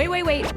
Wait.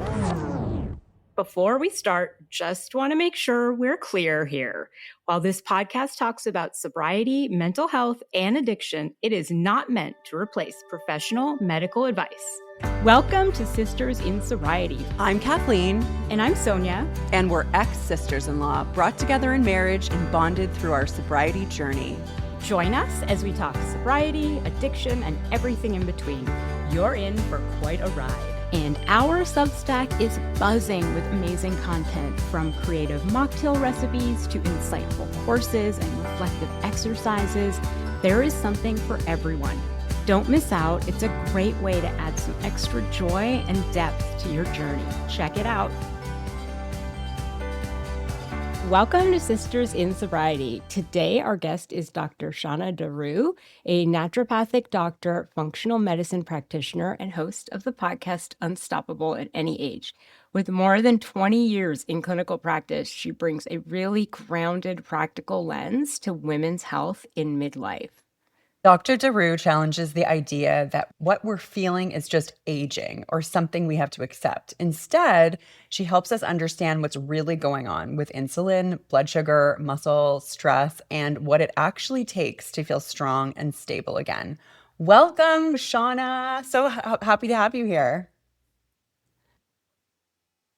Before we start, just want to make sure we're clear here. While this podcast talks about sobriety, mental health, and addiction, it is not meant to replace professional medical advice. Welcome to Sisters in Sobriety. I'm Kathleen. And I'm Sonia. And we're ex-sisters-in-law, brought together in marriage and bonded through our sobriety journey. Join us as we talk sobriety, addiction, and everything in between. You're in for quite a ride. And our Substack is buzzing with amazing content, from creative mocktail recipes to insightful courses and reflective exercises. There is something for everyone. Don't miss out. It's a great way to add some extra joy and depth to your journey. Check it out. Welcome to Sisters in Sobriety. Today, our guest is Dr. Shawna Darou, a naturopathic doctor, functional medicine practitioner, and host of the podcast Unstoppable at Any Age. With more than 20 years in clinical practice, she brings a really grounded, practical lens to women's health in midlife. Dr. Darou challenges the idea that what we're feeling is just aging or something we have to accept. Instead, she helps us understand what's really going on with insulin, blood sugar, muscle, stress, and what it actually takes to feel strong and stable again. Welcome, Shawna. So happy to have you here.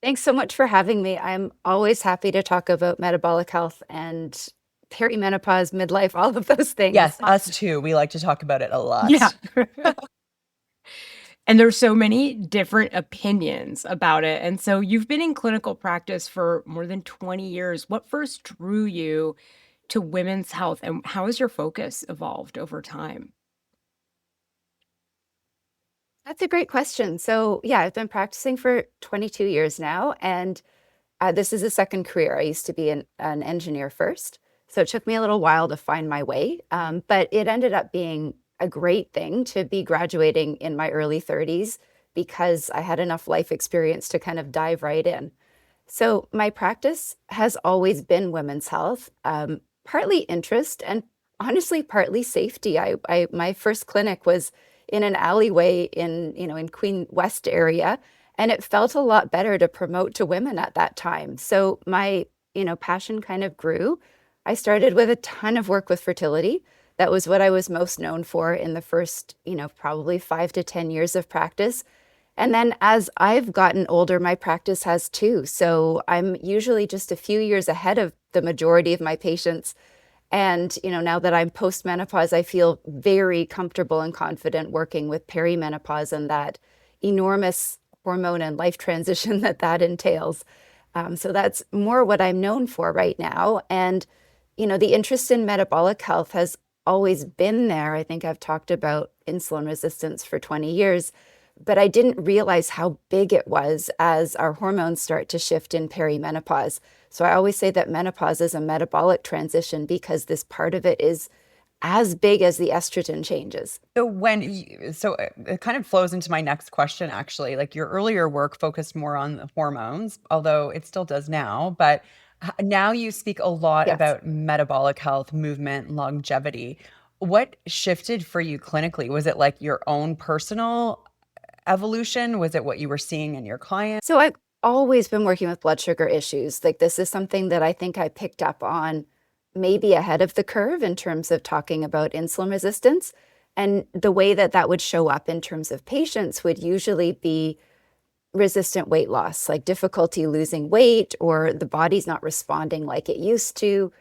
Thanks so much for having me. I'm always happy to talk about metabolic health and perimenopause, midlife, all of those things. Yes, us too. We like to talk about it a lot. Yeah. And there's so many different opinions about it. And so you've been in clinical practice for more than 20 years. What first drew you to women's health, and how has your focus evolved over time? That's a great question. So yeah, I've been practicing for 22 years now, and this is a second career. I used to be an engineer first. So it took me a little while to find my way, but it ended up being a great thing to be graduating in my early 30s because I had enough life experience to kind of dive right in. So my practice has always been women's health, partly interest and honestly partly safety. My first clinic was in an alleyway in Queen West area, and it felt a lot better to promote to women at that time. So my passion kind of grew. I started with a ton of work with fertility. That was what I was most known for in the first, probably 5 to 10 years of practice. And then as I've gotten older, my practice has too. So I'm usually just a few years ahead of the majority of my patients. And, now that I'm post-menopause, I feel very comfortable and confident working with perimenopause and that enormous hormone and life transition that entails. So that's more what I'm known for right now. And the interest in metabolic health has always been there. I think I've talked about insulin resistance for 20 years, but I didn't realize how big it was as our hormones start to shift in perimenopause. So I always say that menopause is a metabolic transition because this part of it is as big as the estrogen changes. So it kind of flows into my next question, actually. Like, your earlier work focused more on the hormones, although it still does now, but now you speak a lot about metabolic health, movement, longevity. What shifted for you clinically? Was it like your own personal evolution? Was it what you were seeing in your clients? So I've always been working with blood sugar issues. Like, this is something that I think I picked up on maybe ahead of the curve in terms of talking about insulin resistance. And the way that would show up in terms of patients would usually be resistant weight loss, like difficulty losing weight, or the body's not responding like it used to.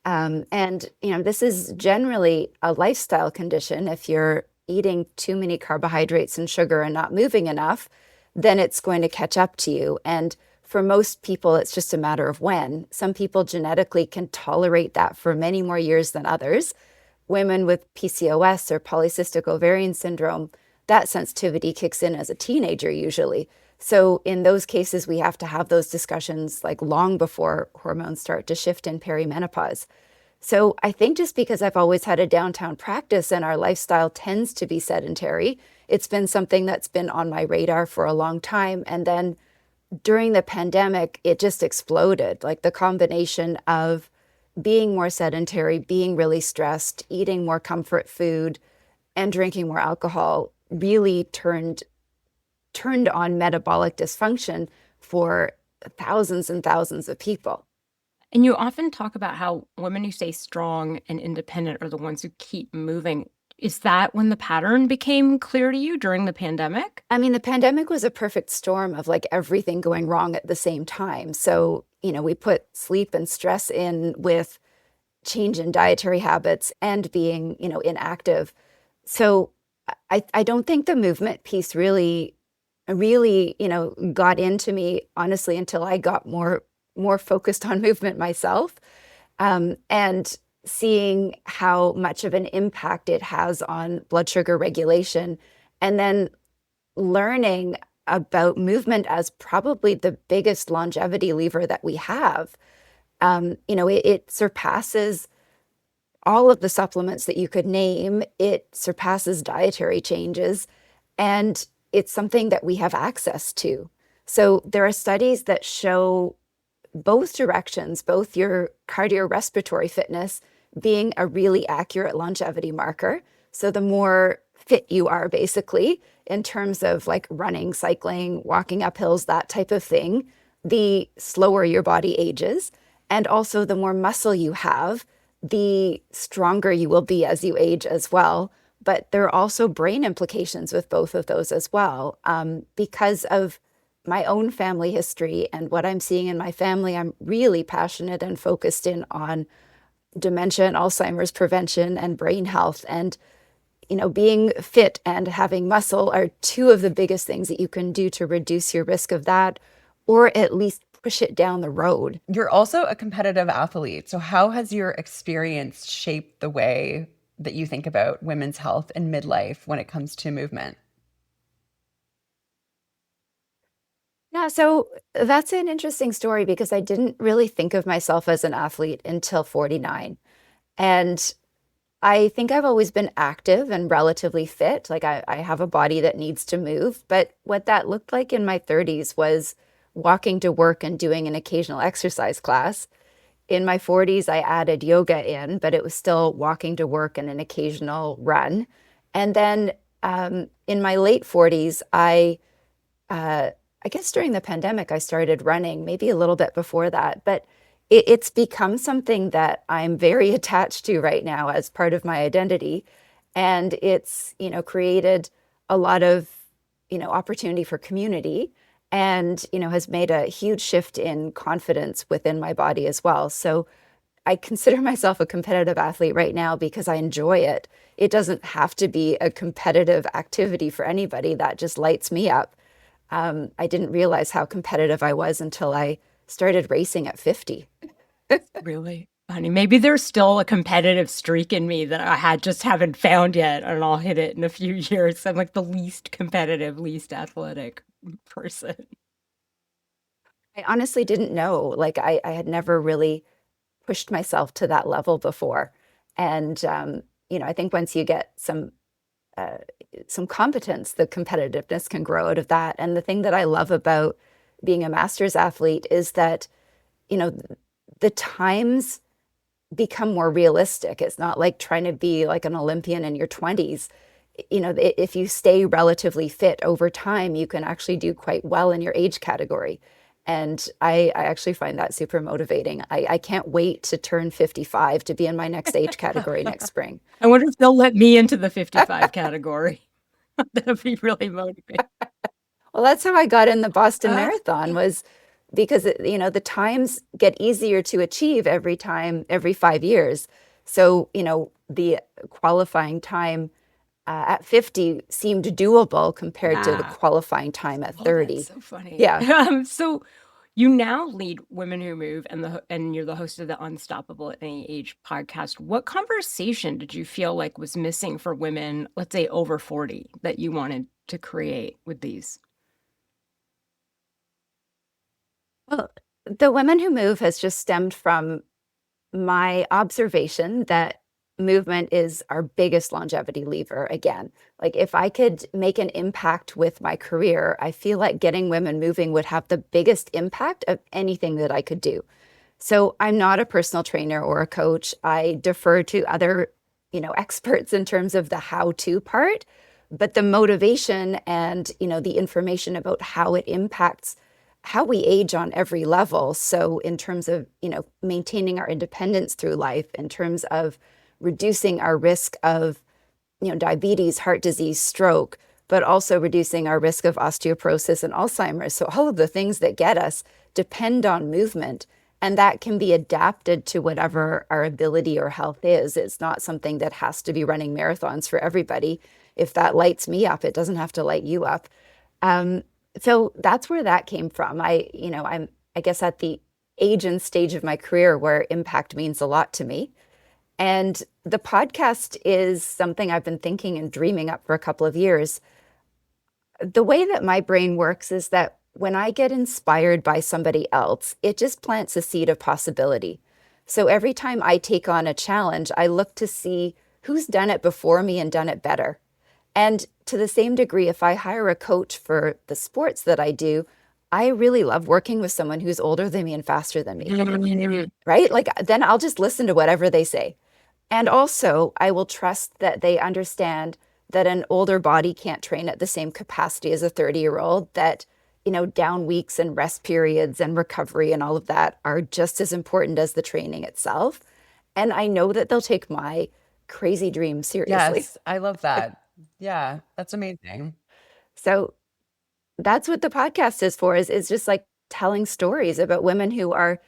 And this is generally a lifestyle condition. If you're eating too many carbohydrates and sugar and not moving enough, then it's going to catch up to you. And for most people, it's just a matter of when. Some people genetically can tolerate that for many more years than others. Women with PCOS or polycystic ovarian syndrome, that sensitivity kicks in as a teenager usually. So in those cases, we have to have those discussions like long before hormones start to shift in perimenopause. So I think just because I've always had a downtown practice and our lifestyle tends to be sedentary, it's been something that's been on my radar for a long time. And then during the pandemic, it just exploded. Like, the combination of being more sedentary, being really stressed, eating more comfort food, and drinking more alcohol really turned turned on metabolic dysfunction for thousands and thousands of people. And you often talk about how women who stay strong and independent are the ones who keep moving. Is that when the pattern became clear to you during the pandemic? I mean, the pandemic was a perfect storm of like everything going wrong at the same time. So, we put sleep and stress in with change in dietary habits and being, inactive. So I don't think the movement piece really, got into me, honestly, until I got more focused on movement myself, and seeing how much of an impact it has on blood sugar regulation, and then learning about movement as probably the biggest longevity lever that we have. It surpasses all of the supplements that you could name. It surpasses dietary changes, and it's something that we have access to. So there are studies that show both directions, both your cardiorespiratory fitness being a really accurate longevity marker. So the more fit you are, basically, in terms of like running, cycling, walking up hills, that type of thing, the slower your body ages. And also the more muscle you have, the stronger you will be as you age as well. But there are also brain implications with both of those as well. Because of my own family history and what I'm seeing in my family, I'm really passionate and focused in on dementia and Alzheimer's prevention and brain health. And, being fit and having muscle are two of the biggest things that you can do to reduce your risk of that, or at least push it down the road. You're also a competitive athlete. So how has your experience shaped the way that you think about women's health in midlife when it comes to movement? Yeah, so that's an interesting story because I didn't really think of myself as an athlete until 49. And I think I've always been active and relatively fit. Like I have a body that needs to move. But what that looked like in my 30s was walking to work and doing an occasional exercise class. In my 40s, I added yoga in, but it was still walking to work and an occasional run. And then in my late 40s, I guess during the pandemic, I started running, maybe a little bit before that, but it's become something that I'm very attached to right now as part of my identity. And it's, created a lot of, opportunity for community and, has made a huge shift in confidence within my body as well. So I consider myself a competitive athlete right now because I enjoy it. It doesn't have to be a competitive activity for anybody. That just lights me up. I didn't realize how competitive I was until I started racing at 50. Really funny. Maybe there's still a competitive streak in me that I just haven't found yet, and I'll hit it in a few years. I'm like the least competitive, least athletic person. I honestly didn't know. Like I had never really pushed myself to that level before. And, I think once you get uh, some competence, the competitiveness can grow out of that. And the thing that I love about being a master's athlete is that, you know, the times become more realistic. It's not like trying to be like an Olympian in your 20s. If you stay relatively fit over time, you can actually do quite well in your age category. And I actually find that super motivating. I can't wait to turn 55 to be in my next age category next spring. I wonder if they'll let me into the 55 category. That'd be really motivating. Well, that's how I got in the Boston Marathon, was because the times get easier to achieve every 5 years. So, the qualifying time at 50 seemed doable compared to the qualifying time at 30. That's so funny. Yeah. So you now lead Women Who Move, and you're the host of the Unstoppable at Any Age podcast. What conversation did you feel like was missing for women, let's say over 40, that you wanted to create with these? Well, the Women Who Move has just stemmed from my observation that movement is our biggest longevity lever again. Like if I could make an impact with my career, I feel like getting women moving would have the biggest impact of anything that I could do. So I'm not a personal trainer or a coach. I defer to other, experts in terms of the how-to part. But the motivation and, the information about how it impacts how we age on every level. So in terms of, maintaining our independence through life, in terms of reducing our risk of, diabetes, heart disease, stroke, but also reducing our risk of osteoporosis and Alzheimer's. So all of the things that get us depend on movement, and that can be adapted to whatever our ability or health is. It's not something that has to be running marathons for everybody. If that lights me up, it doesn't have to light you up. So that's where that came from. I'm, I guess, at the age and stage of my career where impact means a lot to me. And the podcast is something I've been thinking and dreaming up for a couple of years. The way that my brain works is that when I get inspired by somebody else, it just plants a seed of possibility. So every time I take on a challenge, I look to see who's done it before me and done it better. And to the same degree, if I hire a coach for the sports that I do, I really love working with someone who's older than me and faster than me, right? Like, then I'll just listen to whatever they say. And also, I will trust that they understand that an older body can't train at the same capacity as a 30-year-old, that, down weeks and rest periods and recovery and all of that are just as important as the training itself. And I know that they'll take my crazy dreams seriously. Yes, I love that. Yeah, that's amazing. So that's what the podcast is for, is just like telling stories about women who are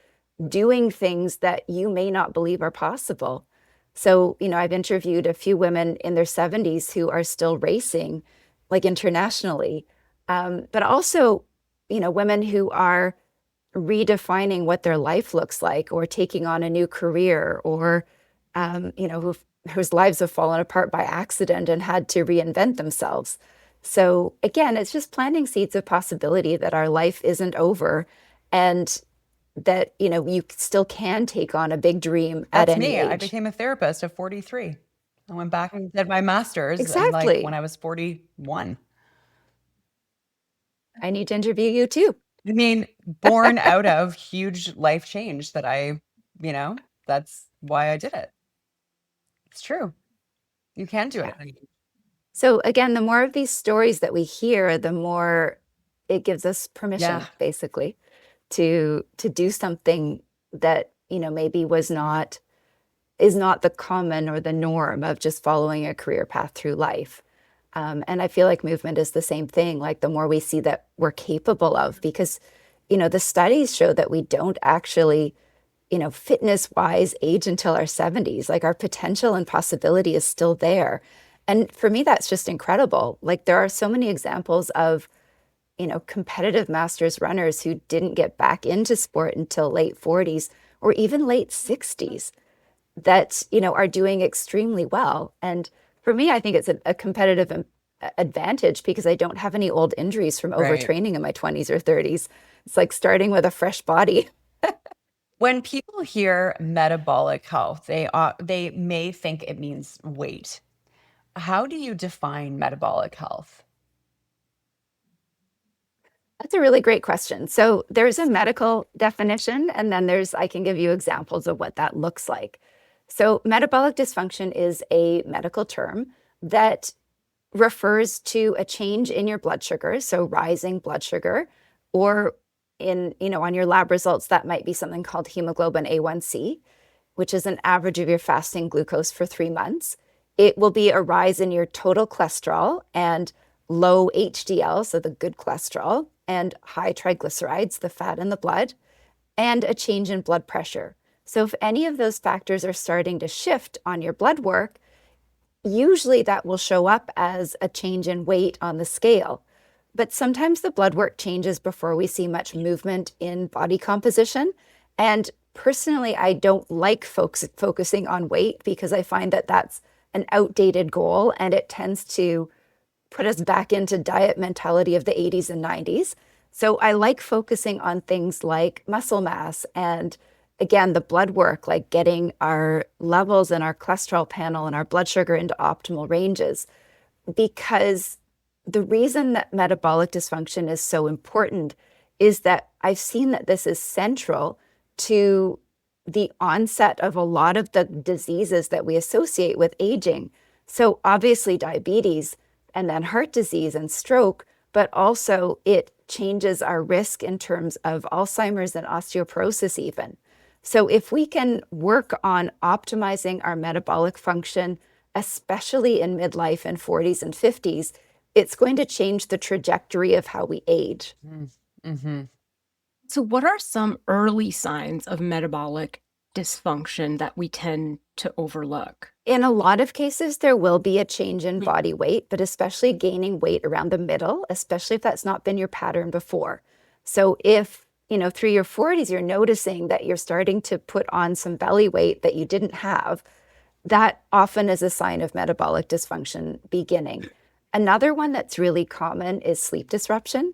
doing things that you may not believe are possible. So, I've interviewed a few women in their 70s who are still racing, like internationally, but also, women who are redefining what their life looks like, or taking on a new career, or, whose lives have fallen apart by accident and had to reinvent themselves. So again, it's just planting seeds of possibility that our life isn't over, and that, you still can take on a big dream at That's any me. I age. became a therapist at 43. I went back and did my master's and Exactly. when I was 41. I need to interview you too. I mean, born out of huge life change that that's why I did it. It's true. You can do it. So again, the more of these stories that we hear, the more it gives us permission, Yeah. basically, to do something that, maybe is not the common or the norm of just following a career path through life. And I feel like movement is the same thing. Like, the more we see that we're capable of, because, the studies show that we don't actually, fitness wise, age until our 70s. Like, our potential and possibility is still there. And for me, that's just incredible. Like, there are so many examples of, competitive masters runners who didn't get back into sport until late 40s or even late 60s that, are doing extremely well. And for me, I think it's a competitive advantage because I don't have any old injuries from Right. overtraining in my 20s or 30s. It's like starting with a fresh body. When people hear metabolic health, they may think it means weight. How do you define metabolic health? That's a really great question. So there's a medical definition, and then I can give you examples of what that looks like. So metabolic dysfunction is a medical term that refers to a change in your blood sugar, so rising blood sugar, or on your lab results, that might be something called hemoglobin A1C, which is an average of your fasting glucose for 3 months. It will be a rise in your total cholesterol and low HDL, so the good cholesterol, and high triglycerides, the fat in the blood, and a change in blood pressure. So if any of those factors are starting to shift on your blood work, usually that will show up as a change in weight on the scale. But sometimes the blood work changes before we see much movement in body composition. And personally, I don't like focusing on weight because I find that that's an outdated goal, and it tends to put us back into diet mentality of the 80s and 90s. So I like focusing on things like muscle mass and, again, the blood work, like getting our levels and our cholesterol panel and our blood sugar into optimal ranges. Because the reason that metabolic dysfunction is so important is that I've seen that this is central to the onset of a lot of the diseases that we associate with aging. So obviously diabetes, and then heart disease and stroke, but also it changes our risk in terms of Alzheimer's and osteoporosis even. So if we can work on optimizing our metabolic function, especially in midlife and 40s and 50s, it's going to change the trajectory of how we age. Mm-hmm. So, what are some early signs of metabolic dysfunction that we tend to overlook? In a lot of cases, there will be a change in body weight, but especially gaining weight around the middle, especially if that's not been your pattern before. So if, through your 40s, you're noticing that you're starting to put on some belly weight that you didn't have, that often is a sign of metabolic dysfunction beginning. Another one that's really common is sleep disruption,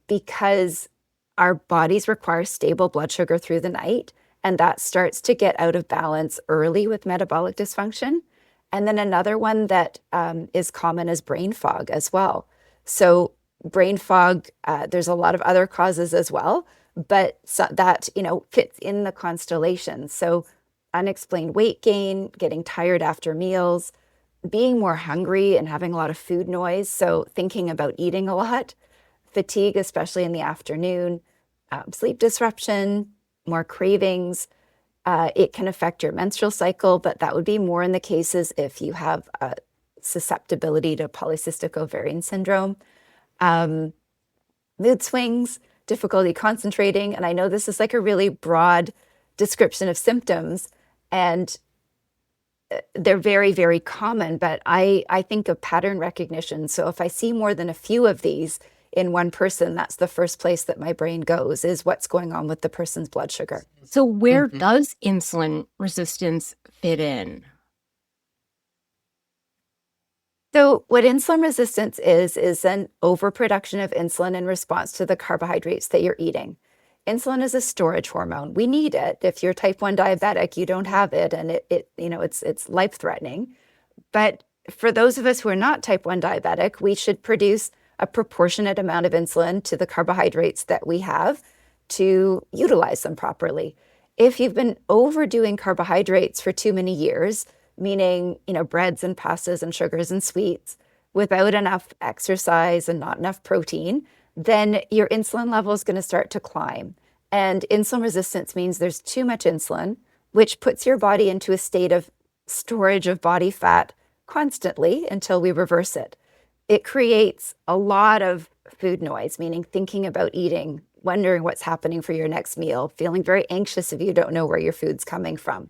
because our bodies require stable blood sugar through the night, and that starts to get out of balance early with metabolic dysfunction. And then another one that is common is brain fog as well. So brain fog, there's a lot of other causes as well, but that fits in the constellation. So unexplained weight gain, getting tired after meals, being more hungry and having a lot of food noise, so thinking about eating a lot, fatigue, especially in the afternoon, sleep disruption, more cravings. It can affect your menstrual cycle, but that would be more in the cases if you have a susceptibility to polycystic ovarian syndrome. Mood swings, difficulty concentrating. And I know this is like a really broad description of symptoms, and they're very, very common, but I think of pattern recognition. So if I see more than a few of these in one person, that's the first place that my brain goes, is what's going on with the person's blood sugar. So where does insulin resistance fit in? So what insulin resistance is an overproduction of insulin in response to the carbohydrates that you're eating. Insulin is a storage hormone. We need it. If you're type 1 diabetic, you don't have it, and it's life-threatening. But for those of us who are not type 1 diabetic, we should produce a proportionate amount of insulin to the carbohydrates that we have to utilize them properly. If you've been overdoing carbohydrates for too many years, meaning, breads and pastas and sugars and sweets, without enough exercise and not enough protein, then your insulin level is going to start to climb. And insulin resistance means there's too much insulin, which puts your body into a state of storage of body fat constantly until we reverse it. It creates a lot of food noise, meaning thinking about eating, wondering what's happening for your next meal, feeling very anxious if you don't know where your food's coming from.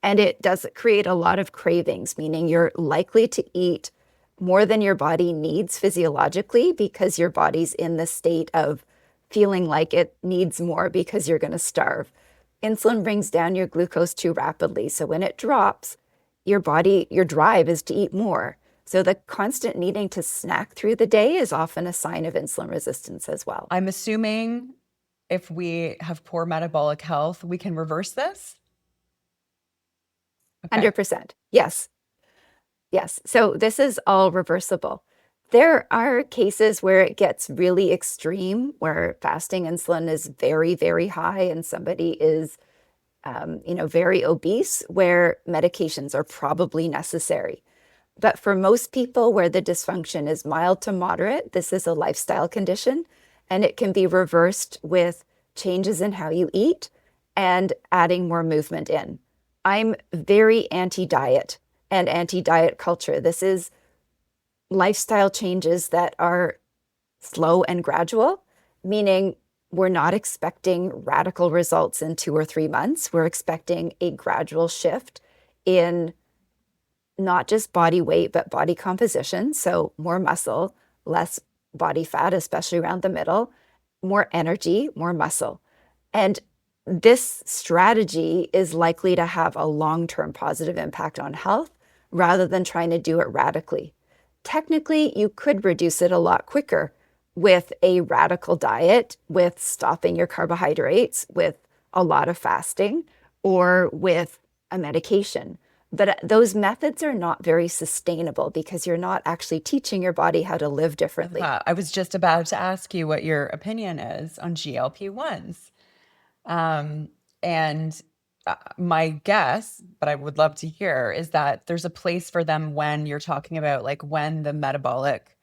And it does create a lot of cravings, meaning you're likely to eat more than your body needs physiologically because your body's in the state of feeling like it needs more because you're going to starve. Insulin brings down your glucose too rapidly. So when it drops, your drive is to eat more. So the constant needing to snack through the day is often a sign of insulin resistance as well. I'm assuming if we have poor metabolic health, we can reverse this? Okay. 100%. Yes. Yes. So this is all reversible. There are cases where it gets really extreme, where fasting insulin is very, very high and somebody is, very obese, where medications are probably necessary. But for most people where the dysfunction is mild to moderate, this is a lifestyle condition, and it can be reversed with changes in how you eat and adding more movement in. I'm very anti-diet and anti-diet culture. This is lifestyle changes that are slow and gradual, meaning we're not expecting radical results in 2 or 3 months. We're expecting a gradual shift in not just body weight, but body composition. So more muscle, less body fat, especially around the middle, more energy, more muscle. And this strategy is likely to have a long-term positive impact on health rather than trying to do it radically. Technically, you could reduce it a lot quicker with a radical diet, with stopping your carbohydrates, with a lot of fasting, or with a medication. But those methods are not very sustainable because you're not actually teaching your body how to live differently. I was just about to ask you what your opinion is on GLP-1s. And my guess, but I would love to hear, is that there's a place for them when you're talking about like when the metabolic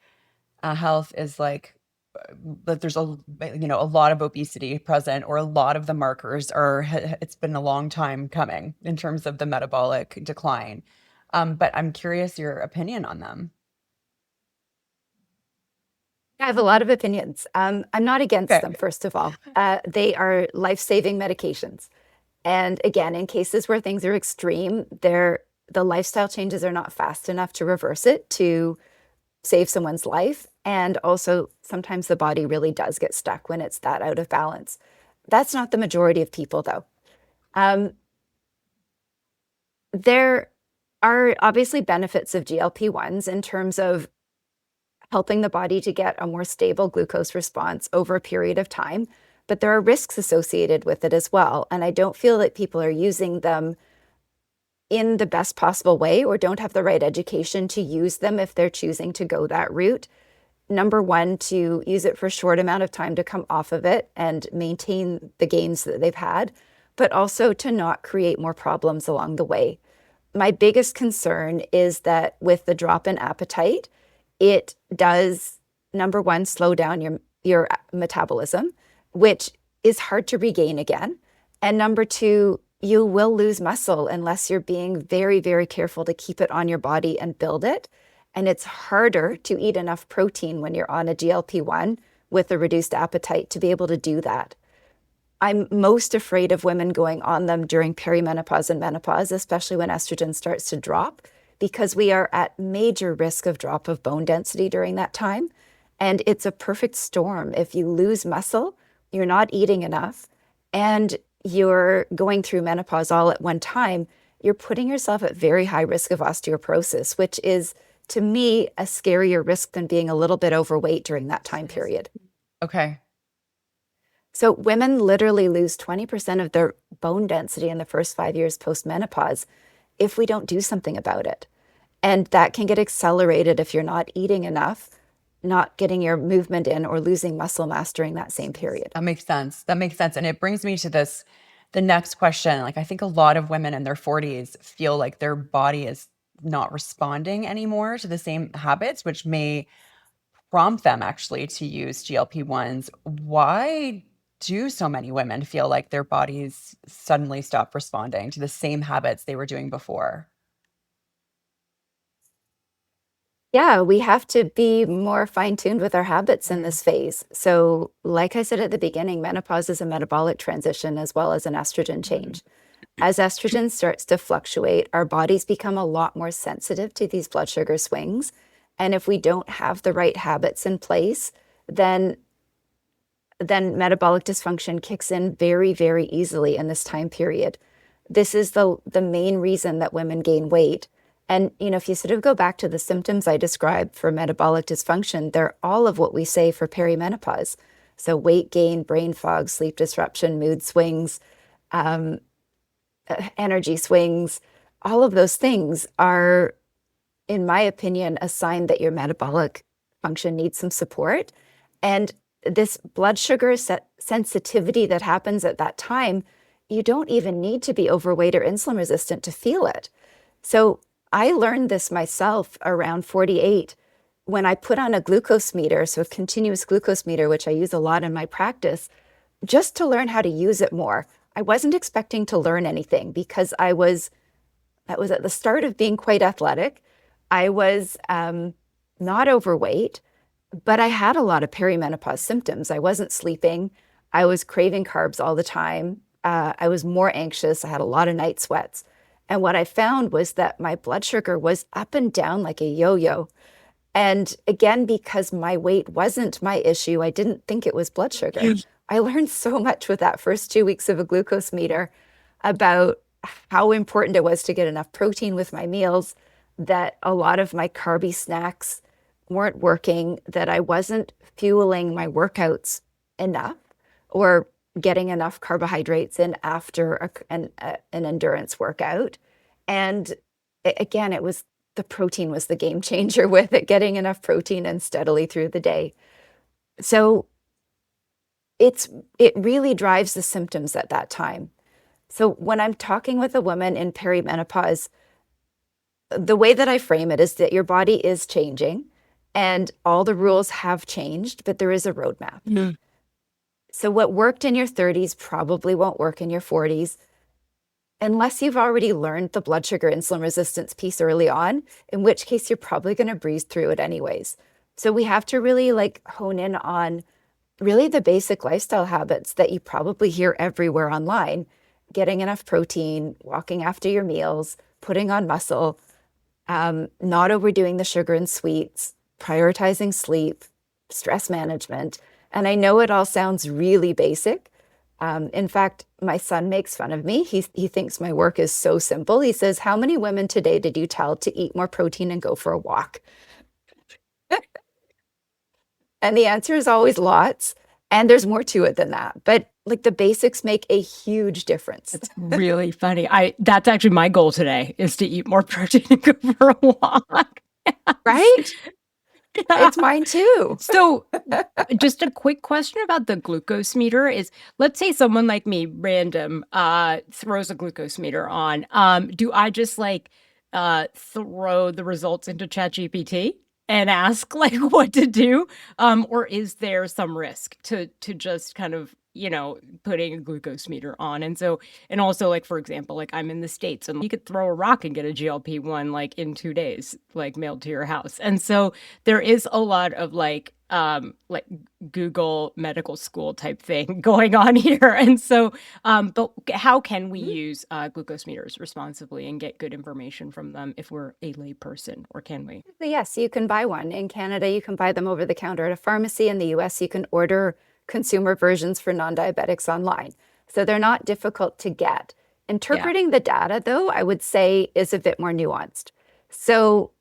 health is like that there's a lot of obesity present, or a lot of the markers are it's been a long time coming in terms of the metabolic decline. But I'm curious your opinion on them. I have a lot of opinions. I'm not against them, Okay. first of all. They are life-saving medications. And again, in cases where things are extreme, the lifestyle changes are not fast enough to reverse it, to save someone's life. And also, sometimes the body really does get stuck when it's that out of balance. That's not the majority of people, though. Um, there are obviously benefits of GLP-1s in terms of helping the body to get a more stable glucose response over a period of time, but there are risks associated with it as well. And I don't feel that people are using them in the best possible way, or don't have the right education to use them if they're choosing to go that route. Number one, to use it for a short amount of time to come off of it and maintain the gains that they've had, but also to not create more problems along the way. My biggest concern is that with the drop in appetite, it does, number one, slow down your metabolism, which is hard to regain again. And number two, you will lose muscle unless you're being very, very careful to keep it on your body and build it. And it's harder to eat enough protein when you're on a GLP-1 with a reduced appetite to be able to do that. I'm most afraid of women going on them during perimenopause and menopause, especially when estrogen starts to drop, because we are at major risk of drop of bone density during that time. And it's a perfect storm. If you lose muscle, you're not eating enough, and you're going through menopause all at one time, you're putting yourself at very high risk of osteoporosis, which is, to me, a scarier risk than being a little bit overweight during that time period. Okay. So women literally lose 20% of their bone density in the first 5 years post-menopause if we don't do something about it. And that can get accelerated if you're not eating enough, not getting your movement in, or losing muscle mass during that same period. That makes sense. That makes sense. And it brings me to the next question. Like, I think a lot of women in their 40s feel like their body is not responding anymore to the same habits, which may prompt them actually to use GLP-1s. Why do so many women feel like their bodies suddenly stop responding to the same habits they were doing before? Yeah, we have to be more fine-tuned with our habits in this phase. So, like I said at the beginning, menopause is a metabolic transition as well as an estrogen change. As estrogen starts to fluctuate, our bodies become a lot more sensitive to these blood sugar swings. And if we don't have the right habits in place, then metabolic dysfunction kicks in very, very easily in this time period. This is the main reason that women gain weight. And, if you sort of go back to the symptoms I described for metabolic dysfunction, they're all of what we say for perimenopause. So weight gain, brain fog, sleep disruption, mood swings, energy swings, all of those things are, in my opinion, a sign that your metabolic function needs some support. And this blood sugar sensitivity that happens at that time, you don't even need to be overweight or insulin resistant to feel it. So I learned this myself around 48 when I put on a glucose meter, so a continuous glucose meter, which I use a lot in my practice, just to learn how to use it more. I wasn't expecting to learn anything because that was at the start of being quite athletic. I was not overweight, but I had a lot of perimenopause symptoms. I wasn't sleeping. I was craving carbs all the time. I was more anxious. I had a lot of night sweats. And what I found was that my blood sugar was up and down like a yo-yo. And again, because my weight wasn't my issue, I didn't think it was blood sugar. I learned so much with that first 2 weeks of a glucose meter about how important it was to get enough protein with my meals, that a lot of my carby snacks weren't working, that I wasn't fueling my workouts enough or getting enough carbohydrates in after an endurance workout. And again, the protein was the game changer with it, getting enough protein and steadily through the day. So it really drives the symptoms at that time. So when I'm talking with a woman in perimenopause, the way that I frame it is that your body is changing and all the rules have changed, but there is a roadmap. Mm. So what worked in your 30s probably won't work in your 40s unless you've already learned the blood sugar insulin resistance piece early on, in which case you're probably going to breeze through it anyways. So we have to really like hone in on really the basic lifestyle habits that you probably hear everywhere online: getting enough protein, walking after your meals, putting on muscle, not overdoing the sugar and sweets, prioritizing sleep, stress management. And I know it all sounds really basic. In fact, my son makes fun of me. He thinks my work is so simple. He says, "How many women today did you tell to eat more protein and go for a walk?" And the answer is always lots. And there's more to it than that. But like the basics make a huge difference. It's really funny. That's actually my goal today, is to eat more protein and go for a walk. Right? Yeah. It's mine too. So just a quick question about the glucose meter is, let's say someone like me, random, throws a glucose meter on. Do I just like throw the results into ChatGPT and ask like what to do? Or is there some risk to just kind of, putting a glucose meter on? And also, like, for example, like I'm in the States and you could throw a rock and get a GLP-1 like in 2 days, like mailed to your house. And so there is a lot of like Google medical school type thing going on here. And so, but how can we use glucose meters responsibly and get good information from them if we're a lay person, or can we? Yes, you can buy one. In Canada, you can buy them over the counter at a pharmacy. In the US, you can order consumer versions for non-diabetics online. So they're not difficult to get. Interpreting the data, though, I would say is a bit more nuanced. So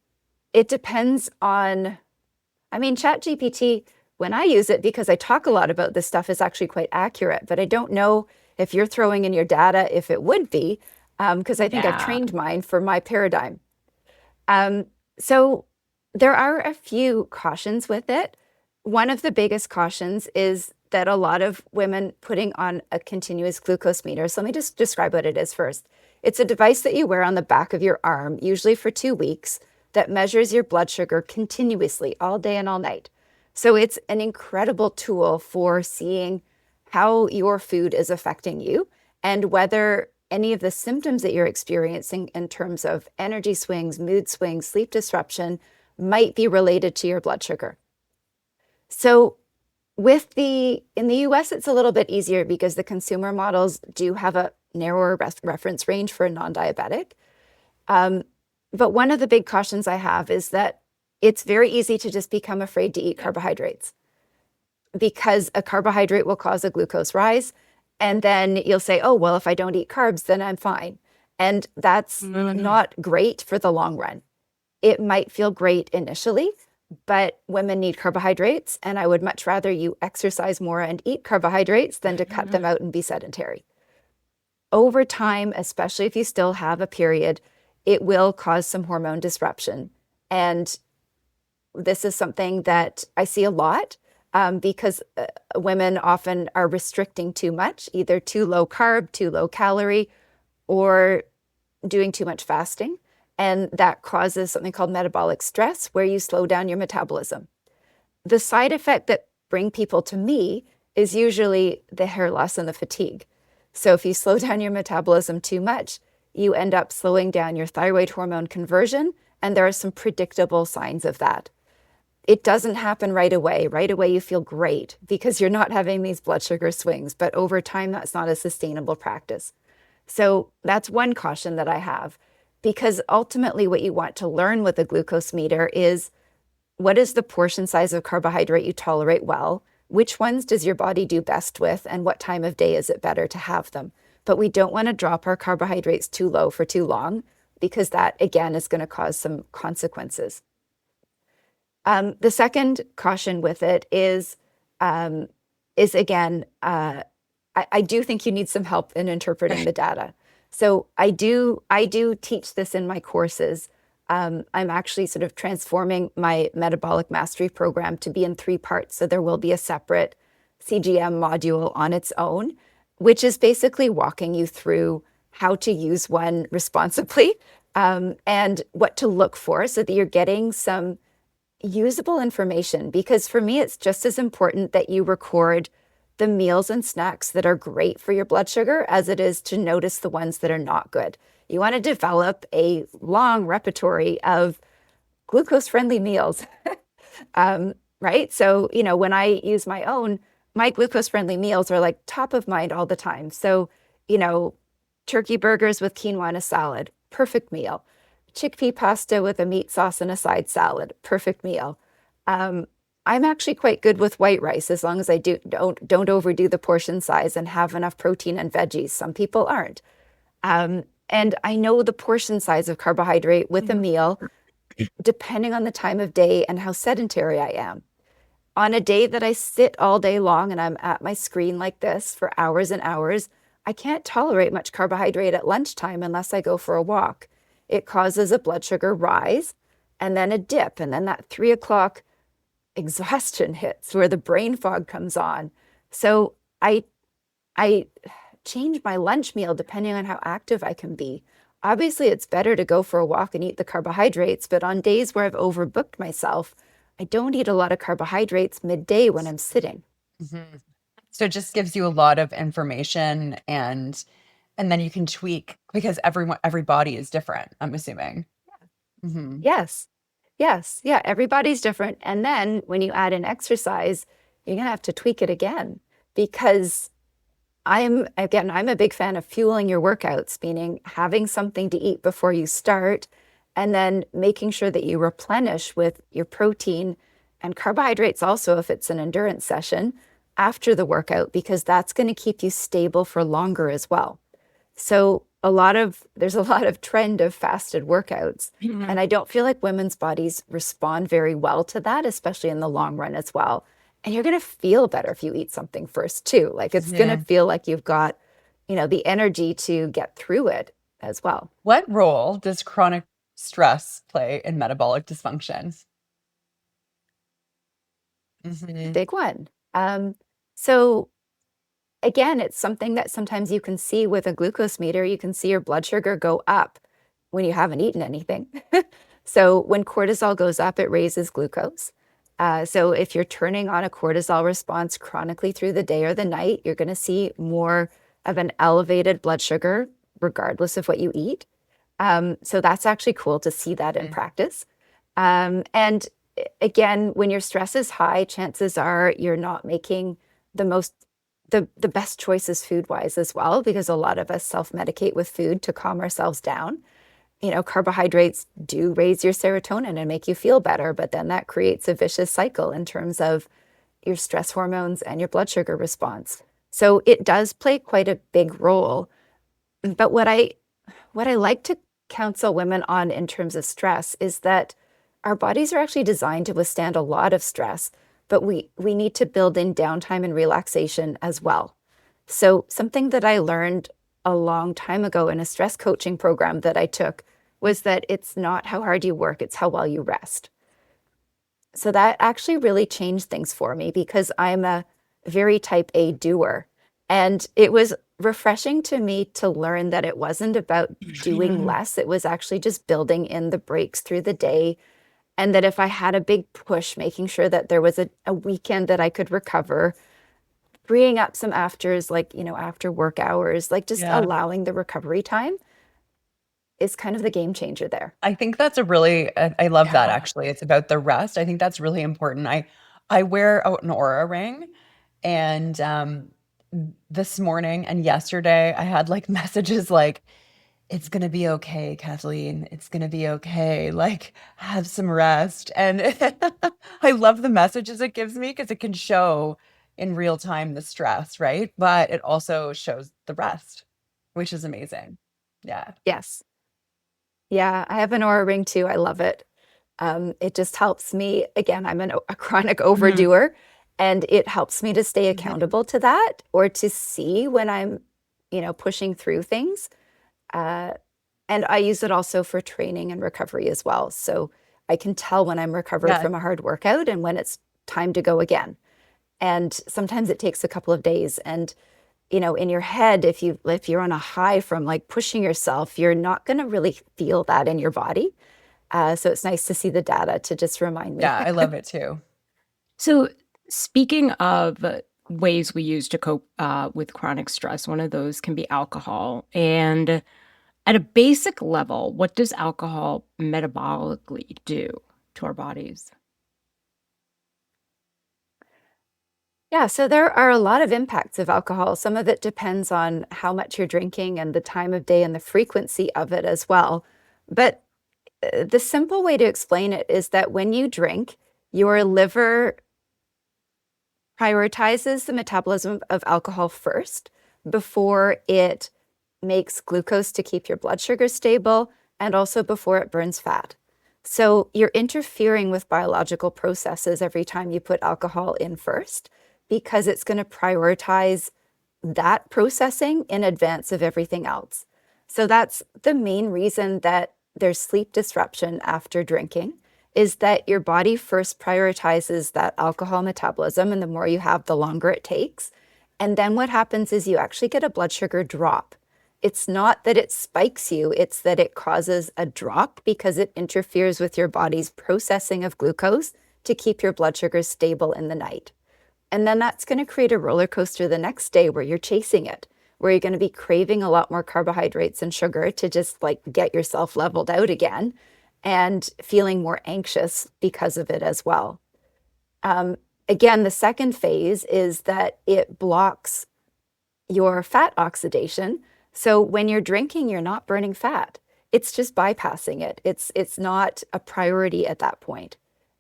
it depends on, ChatGPT, when I use it, because I talk a lot about this stuff, is actually quite accurate. But I don't know if you're throwing in your data, if it would be, because I think I've trained mine for my paradigm. So there are a few cautions with it. One of the biggest cautions is that a lot of women putting on a continuous glucose meter. So let me just describe what it is first. It's a device that you wear on the back of your arm, usually for 2 weeks, that measures your blood sugar continuously all day and all night. So it's an incredible tool for seeing how your food is affecting you and whether any of the symptoms that you're experiencing in terms of energy swings, mood swings, sleep disruption might be related to your blood sugar. So in the US, it's a little bit easier because the consumer models do have a narrower reference range for a non-diabetic. But one of the big cautions I have is that it's very easy to just become afraid to eat carbohydrates, because a carbohydrate will cause a glucose rise. And then you'll say, oh, well, if I don't eat carbs, then I'm fine. And that's not great for the long run. It might feel great initially, but women need carbohydrates, and I would much rather you exercise more and eat carbohydrates than to cut them out and be sedentary. Over time, especially if you still have a period, it will cause some hormone disruption. And this is something that I see a lot because women often are restricting too much, either too low carb, too low calorie, or doing too much fasting. And that causes something called metabolic stress, where you slow down your metabolism. The side effect that bring people to me is usually the hair loss and the fatigue. So if you slow down your metabolism too much, you end up slowing down your thyroid hormone conversion, and there are some predictable signs of that. It doesn't happen right away. Right away, you feel great because you're not having these blood sugar swings, but over time, that's not a sustainable practice. So that's one caution that I have. Because ultimately what you want to learn with a glucose meter is, what is the portion size of carbohydrate you tolerate well? Which ones does your body do best with? And what time of day is it better to have them? But we don't want to drop our carbohydrates too low for too long, because that, again, is going to cause some consequences. The second caution with it is again, I do think you need some help in interpreting the data. So I do teach this in my courses. I'm actually sort of transforming my metabolic mastery program to be in 3 parts. So there will be a separate CGM module on its own. which is basically walking you through how to use one responsibly, and what to look for so that you're getting some usable information. Because for me, it's just as important that you record the meals and snacks that are great for your blood sugar as it is to notice the ones that are not good. You want to develop a long repertory of glucose-friendly meals. Right? So, when I use my glucose-friendly meals are like top of mind all the time. So, you know, turkey burgers with quinoa and a salad, perfect meal. Chickpea pasta with a meat sauce and a side salad, perfect meal. Um, I'm actually quite good with white rice as long as I don't overdo the portion size and have enough protein and veggies. Some people aren't. And I know the portion size of carbohydrate with a meal, depending on the time of day and how sedentary I am. On a day that I sit all day long and I'm at my screen like this for hours and hours, I can't tolerate much carbohydrate at lunchtime unless I go for a walk. It causes a blood sugar rise and then a dip, and then that 3 o'clock exhaustion hits where the brain fog comes on. So I change my lunch meal depending on how active I can be. Obviously, it's better to go for a walk and eat the carbohydrates, but on days where I've overbooked myself, I don't eat a lot of carbohydrates midday when I'm sitting. Mhm. So it just gives you a lot of information, and then you can tweak because every body is different, I'm assuming. Hmm. Yes. Yes. Yeah. Everybody's different. And then when you add in exercise, you're going to have to tweak it again because I'm a big fan of fueling your workouts, meaning having something to eat before you start, and then making sure that you replenish with your protein and carbohydrates also if it's an endurance session after the workout, because that's going to keep you stable for longer as well. So there's a lot of trend of fasted workouts, and I don't feel like women's bodies respond very well to that, especially in the long run as well. And you're going to feel better if you eat something first too. Like it's going to Yeah. feel like you've got, the energy to get through it as well. What role does chronic stress play in metabolic dysfunction? Hmm. Big one. So again, it's something that sometimes you can see with a glucose meter. You can see your blood sugar go up when you haven't eaten anything. So when cortisol goes up, it raises glucose. So if you're turning on a cortisol response chronically through the day or the night, you're going to see more of an elevated blood sugar, regardless of what you eat. So that's actually cool to see that in practice. And again, when your stress is high, chances are you're not making the most the best choices food wise as well, because a lot of us self-medicate with food to calm ourselves down. Carbohydrates do raise your serotonin and make you feel better, but then that creates a vicious cycle in terms of your stress hormones and your blood sugar response. So it does play quite a big role. But what I like to counsel women on in terms of stress is that our bodies are actually designed to withstand a lot of stress, but we need to build in downtime and relaxation as well. So something that I learned a long time ago in a stress coaching program that I took was that it's not how hard you work, it's how well you rest. So that actually really changed things for me because I'm a very type A doer. And it was refreshing to me to learn that it wasn't about doing less, it was actually just building in the breaks through the day. And that if I had a big push, making sure that there was a weekend that I could recover, freeing up some afters, like, after work hours, like just Yeah. allowing the recovery time is kind of the game changer there. I think that's I love that actually. It's about the rest. I think that's really important. I wear out an Aura ring, and this morning and yesterday I had like messages like, it's gonna be okay, Kathleen. It's gonna be okay. Like, have some rest. And I love the messages it gives me because it can show in real time the stress, right? But it also shows the rest, which is amazing. Yeah. Yes. Yeah, I have an Aura ring too. I love it. It just helps me. Again, I'm a chronic Mhm. overdoer, and it helps me to stay Mhm. accountable to that or to see when I'm, pushing through things. Uh, and I use it also for training and recovery as well. So I can tell when I'm recovered Yeah. from a hard workout and when it's time to go again. And sometimes it takes a couple of days. And in your head, if you're on a high from like pushing yourself, you're not going to really feel that in your body. So it's nice to see the data to just remind me. Yeah, I love it too. So, speaking of ways we use to cope with chronic stress, one of those can be alcohol. And at a basic level, what does alcohol metabolically do to our bodies? Yeah, so there are a lot of impacts of alcohol. Some of it depends on how much you're drinking and the time of day and the frequency of it as well. But the simple way to explain it is that when you drink, your liver prioritizes the metabolism of alcohol first before it makes glucose to keep your blood sugar stable and also before it burns fat. So you're interfering with biological processes every time you put alcohol in first because it's going to prioritize that processing in advance of everything else. So that's the main reason that there's sleep disruption after drinking, is that your body first prioritizes that alcohol metabolism, and the more you have, the longer it takes. And then what happens is you actually get a blood sugar drop. It's not that it spikes you, it's that it causes a drop because it interferes with your body's processing of glucose to keep your blood sugar stable in the night. And then that's going to create a roller coaster the next day where you're chasing it, where you're going to be craving a lot more carbohydrates and sugar to just like get yourself leveled out again and feeling more anxious because of it as well. Again, the second phase is that it blocks your fat oxidation. So when you're drinking, you're not burning fat. It's just bypassing it. It's not a priority at that point.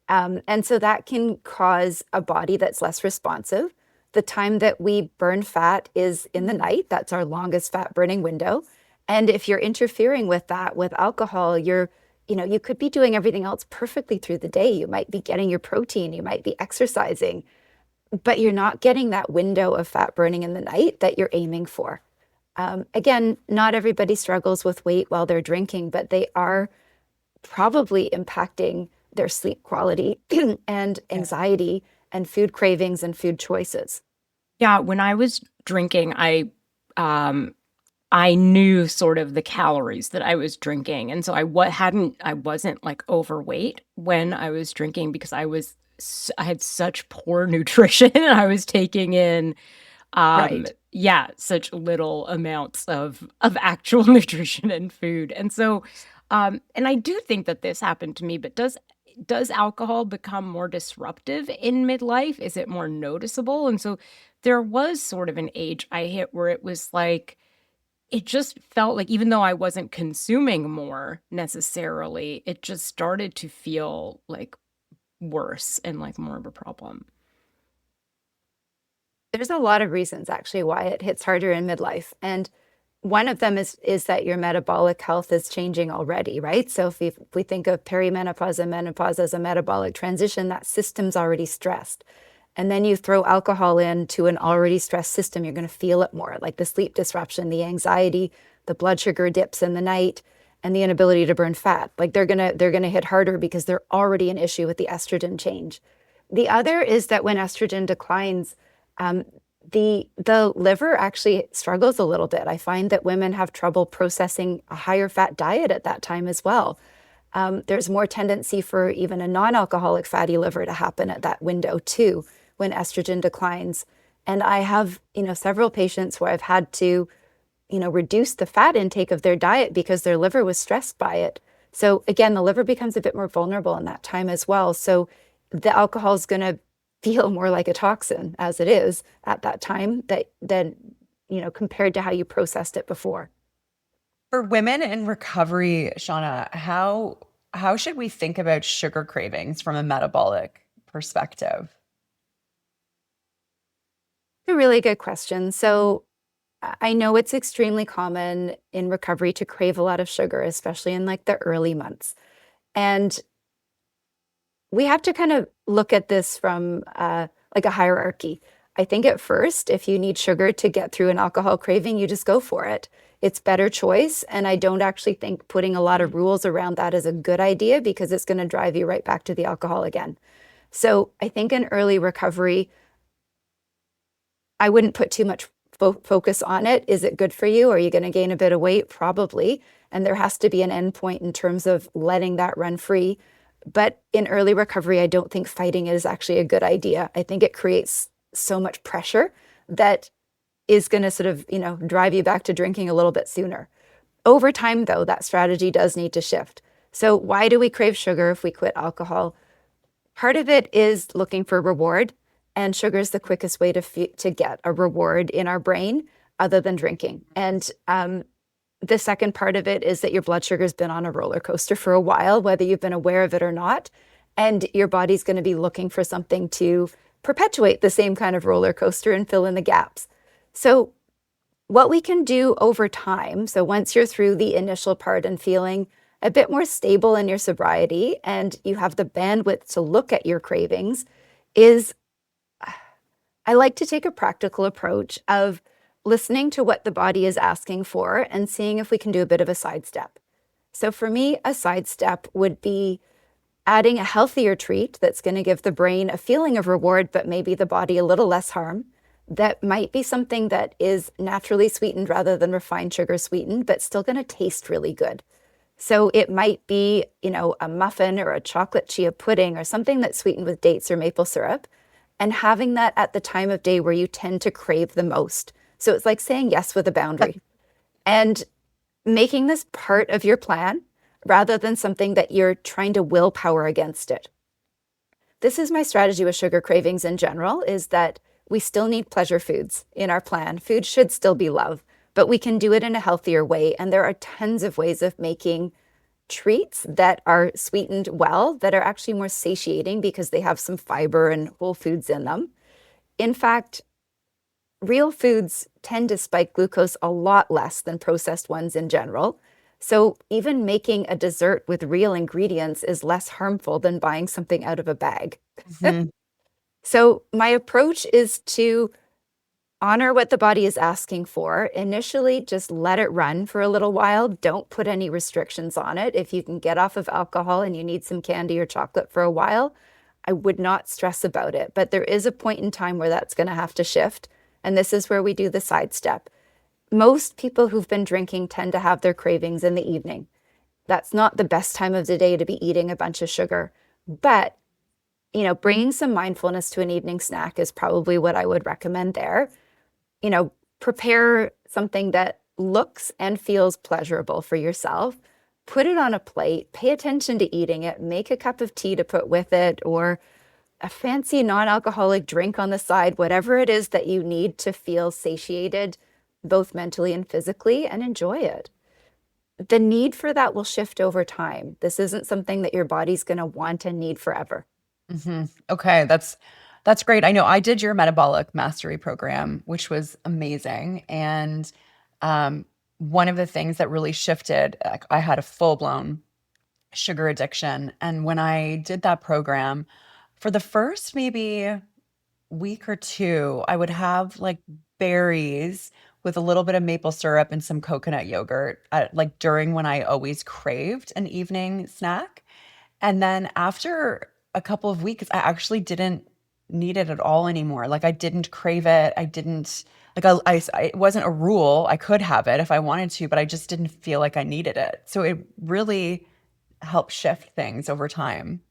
And so that can cause a body that's less responsive. The time that we burn fat is in the night. That's our longest fat burning window. And if you're interfering with that with alcohol, you could be doing everything else perfectly through the day. You might be getting your protein, you might be exercising, but you're not getting that window of fat burning in the night that you're aiming for. Again, not everybody struggles with weight while they're drinking, but they are probably impacting their sleep quality and anxiety and food cravings and food choices. Yeah, when I was drinking, I knew sort of the calories that I was drinking, and so I wasn't like overweight when I was drinking because I had such poor nutrition. I was taking in Right. such little amounts of actual nutrition and food. And so and I do think that this happened to me, but does alcohol become more disruptive in midlife? Is it more noticeable? And so there was sort of an age I hit where it was like it just felt like even though I wasn't consuming more necessarily, it just started to feel like worse and like more of a problem. There's a lot of reasons actually why it hits harder in midlife. And one of them is that your metabolic health is changing already, right? So if we think of perimenopause and menopause as a metabolic transition, that system's already stressed. And then you throw alcohol into an already stressed system, you're going to feel it more, like the sleep disruption, the anxiety, the blood sugar dips in the night, and the inability to burn fat. Like they're gonna hit harder because they're already an issue with the estrogen change. The other is that when estrogen declines, the liver actually struggles a little bit. I find that women have trouble processing a higher fat diet at that time as well. There's more tendency for even a non-alcoholic fatty liver to happen at that window too, when estrogen declines. And I have, several patients where I've had to, reduce the fat intake of their diet because their liver was stressed by it. So again, the liver becomes a bit more vulnerable in that time as well. So the alcohol is going to feel more like a toxin as it is at that time than compared to how you processed it before. For women in recovery, Shawna, how should we think about sugar cravings from a metabolic perspective? A really good question. So I know it's extremely common in recovery to crave a lot of sugar, especially in like the early months. And we have to kind of look at this from like a hierarchy. I think at first, if you need sugar to get through an alcohol craving, you just go for it. It's better choice. And I don't actually think putting a lot of rules around that is a good idea because it's going to drive you right back to the alcohol again. So I think in early recovery, I wouldn't put too much focus on it. Is it good for you? Are you going to gain a bit of weight? Probably. And there has to be an end point in terms of letting that run free. But in early recovery, I don't think fighting it is actually a good idea. I think it creates so much pressure that is going to sort of, drive you back to drinking a little bit sooner. Over time, though, that strategy does need to shift. So why do we crave sugar if we quit alcohol? Part of it is looking for reward, and sugar is the quickest way to get a reward in our brain other than drinking. And the second part of it is that your blood sugar has been on a roller coaster for a while, whether you've been aware of it or not, and your body's going to be looking for something to perpetuate the same kind of roller coaster and fill in the gaps. So what we can do over time, so once you're through the initial part and feeling a bit more stable in your sobriety and you have the bandwidth to look at your cravings, is I like to take a practical approach of listening to what the body is asking for and seeing if we can do a bit of a sidestep. So for me, a sidestep would be adding a healthier treat that's going to give the brain a feeling of reward, but maybe the body a little less harm. That might be something that is naturally sweetened rather than refined sugar sweetened, but still going to taste really good. So it might be, a muffin or a chocolate chia pudding or something that's sweetened with dates or maple syrup, and having that at the time of day where you tend to crave the most. So it's like saying yes with a boundary and making this part of your plan rather than something that you're trying to willpower against it. This is my strategy with sugar cravings in general, is that we still need pleasure foods in our plan. Food should still be love, but we can do it in a healthier way. And there are tons of ways of making treats that are sweetened well, that are actually more satiating because they have some fiber and whole foods in them. In fact, real foods tend to spike glucose a lot less than processed ones in general. So even making a dessert with real ingredients is less harmful than buying something out of a bag. Mhm. So my approach is to honor what the body is asking for. Initially, just let it run for a little while. Don't put any restrictions on it. If you can get off of alcohol and you need some candy or chocolate for a while, I would not stress about it. But there is a point in time where that's going to have to shift. And this is where we do the sidestep. Most people who've been drinking tend to have their cravings in the evening. That's not the best time of the day to be eating a bunch of sugar. But bringing some mindfulness to an evening snack is probably what I would recommend there. Prepare something that looks and feels pleasurable for yourself. Put it on a plate, pay attention to eating it, make a cup of tea to put with it, or a fancy non-alcoholic drink on the side, whatever it is that you need to feel satiated, both mentally and physically, and enjoy it. The need for that will shift over time. This isn't something that your body's going to want and need forever. Okay, that's great. I know I did your metabolic mastery program, which was amazing. And one of the things that really shifted, I had a full-blown sugar addiction. And when I did that program, for the first maybe week or two, I would have like berries with a little bit of maple syrup and some coconut yogurt, like during when I always craved an evening snack. And then after a couple of weeks, I actually didn't need it at all anymore. Like I didn't crave it. I didn't like it wasn't a rule. I could have it if I wanted to, but I just didn't feel like I needed it. So it really helped shift things over time.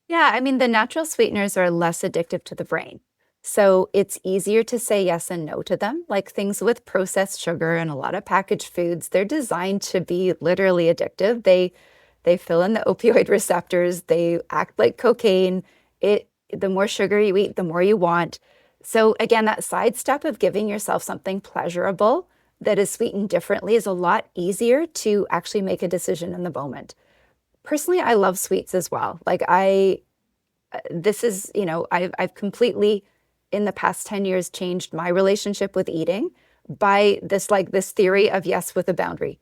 Yeah, I mean, the natural sweeteners are less addictive to the brain. So it's easier to say yes and no to them. Like things with processed sugar and a lot of packaged foods, they're designed to be literally addictive. They fill in the opioid receptors, they act like cocaine. The more sugar you eat, the more you want. So again, that sidestep of giving yourself something pleasurable that is sweetened differently is a lot easier to actually make a decision in the moment. Personally, I love sweets as well. I've completely in the past 10 years changed my relationship with eating by this theory of yes with a boundary.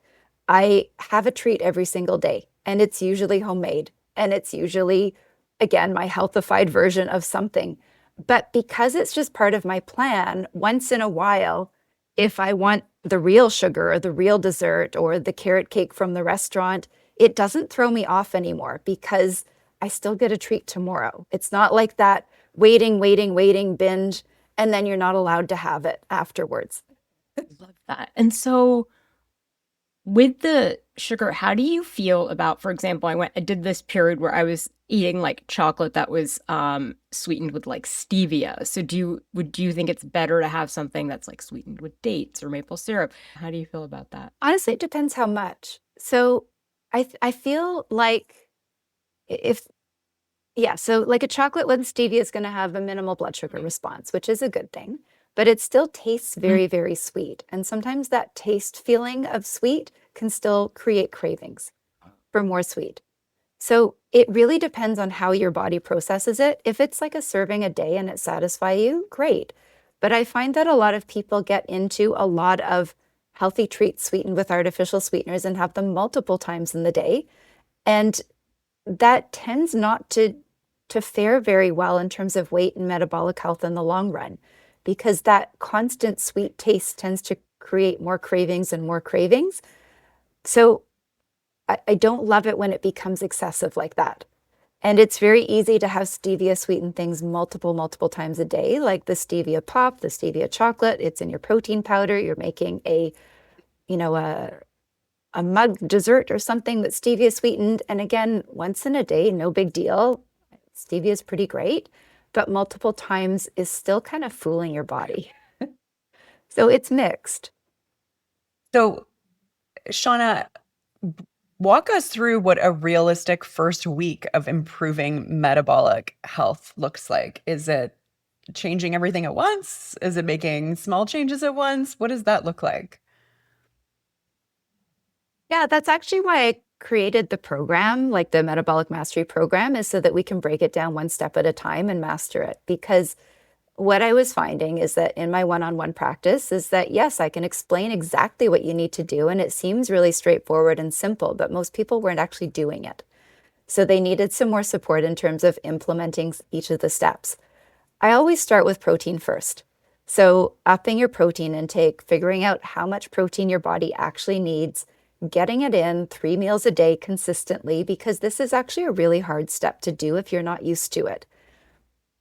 I have a treat every single day, and it's usually homemade, and it's usually, again, my healthified version of something. But because it's just part of my plan, once in a while, if I want the real sugar or the real dessert or the carrot cake from the restaurant, it doesn't throw me off anymore because I still get a treat tomorrow. It's not like that waiting binge and then you're not allowed to have it afterwards. Love that. And so with the sugar, how do you feel about, for example, I did this period where I was eating like chocolate that was sweetened with like stevia. So do you think it's better to have something that's like sweetened with dates or maple syrup? How do you feel about that? Honestly, it depends how much. So I feel like if so like a chocolate with stevia is going to have a minimal blood sugar response, which is a good thing, but it still tastes very, very sweet. And sometimes that taste feeling of sweet can still create cravings for more sweet. So it really depends on how your body processes it. If it's like a serving a day and it satisfies you, great. But I find that a lot of people get into a lot of healthy treats sweetened with artificial sweeteners and have them multiple times in the day. And that tends not to fare very well in terms of weight and metabolic health in the long run, because that constant sweet taste tends to create more cravings and more cravings. So I don't love it when it becomes excessive like that. And it's very easy to have stevia sweetened things multiple times a day, like the stevia pop, the stevia chocolate. It's in your protein powder. You're making a mug dessert or something that's stevia sweetened. And again, once in a day, no big deal. Stevia is pretty great, but multiple times is still kind of fooling your body. So it's mixed. So, Shawna, walk us through what a realistic first week of improving metabolic health looks like. Is it changing everything at once? Is it making small changes at once? What does that look like? Yeah, that's actually why I created the program, like the Metabolic Mastery program, is so that we can break it down one step at a time and master it. Because what I was finding is that in my one-on-one practice is that, yes, I can explain exactly what you need to do, and it seems really straightforward and simple, but most people weren't actually doing it. So they needed some more support in terms of implementing each of the steps. I always start with protein first. So upping your protein intake, figuring out how much protein your body actually needs, getting it in 3 meals a day consistently, because this is actually a really hard step to do if you're not used to it.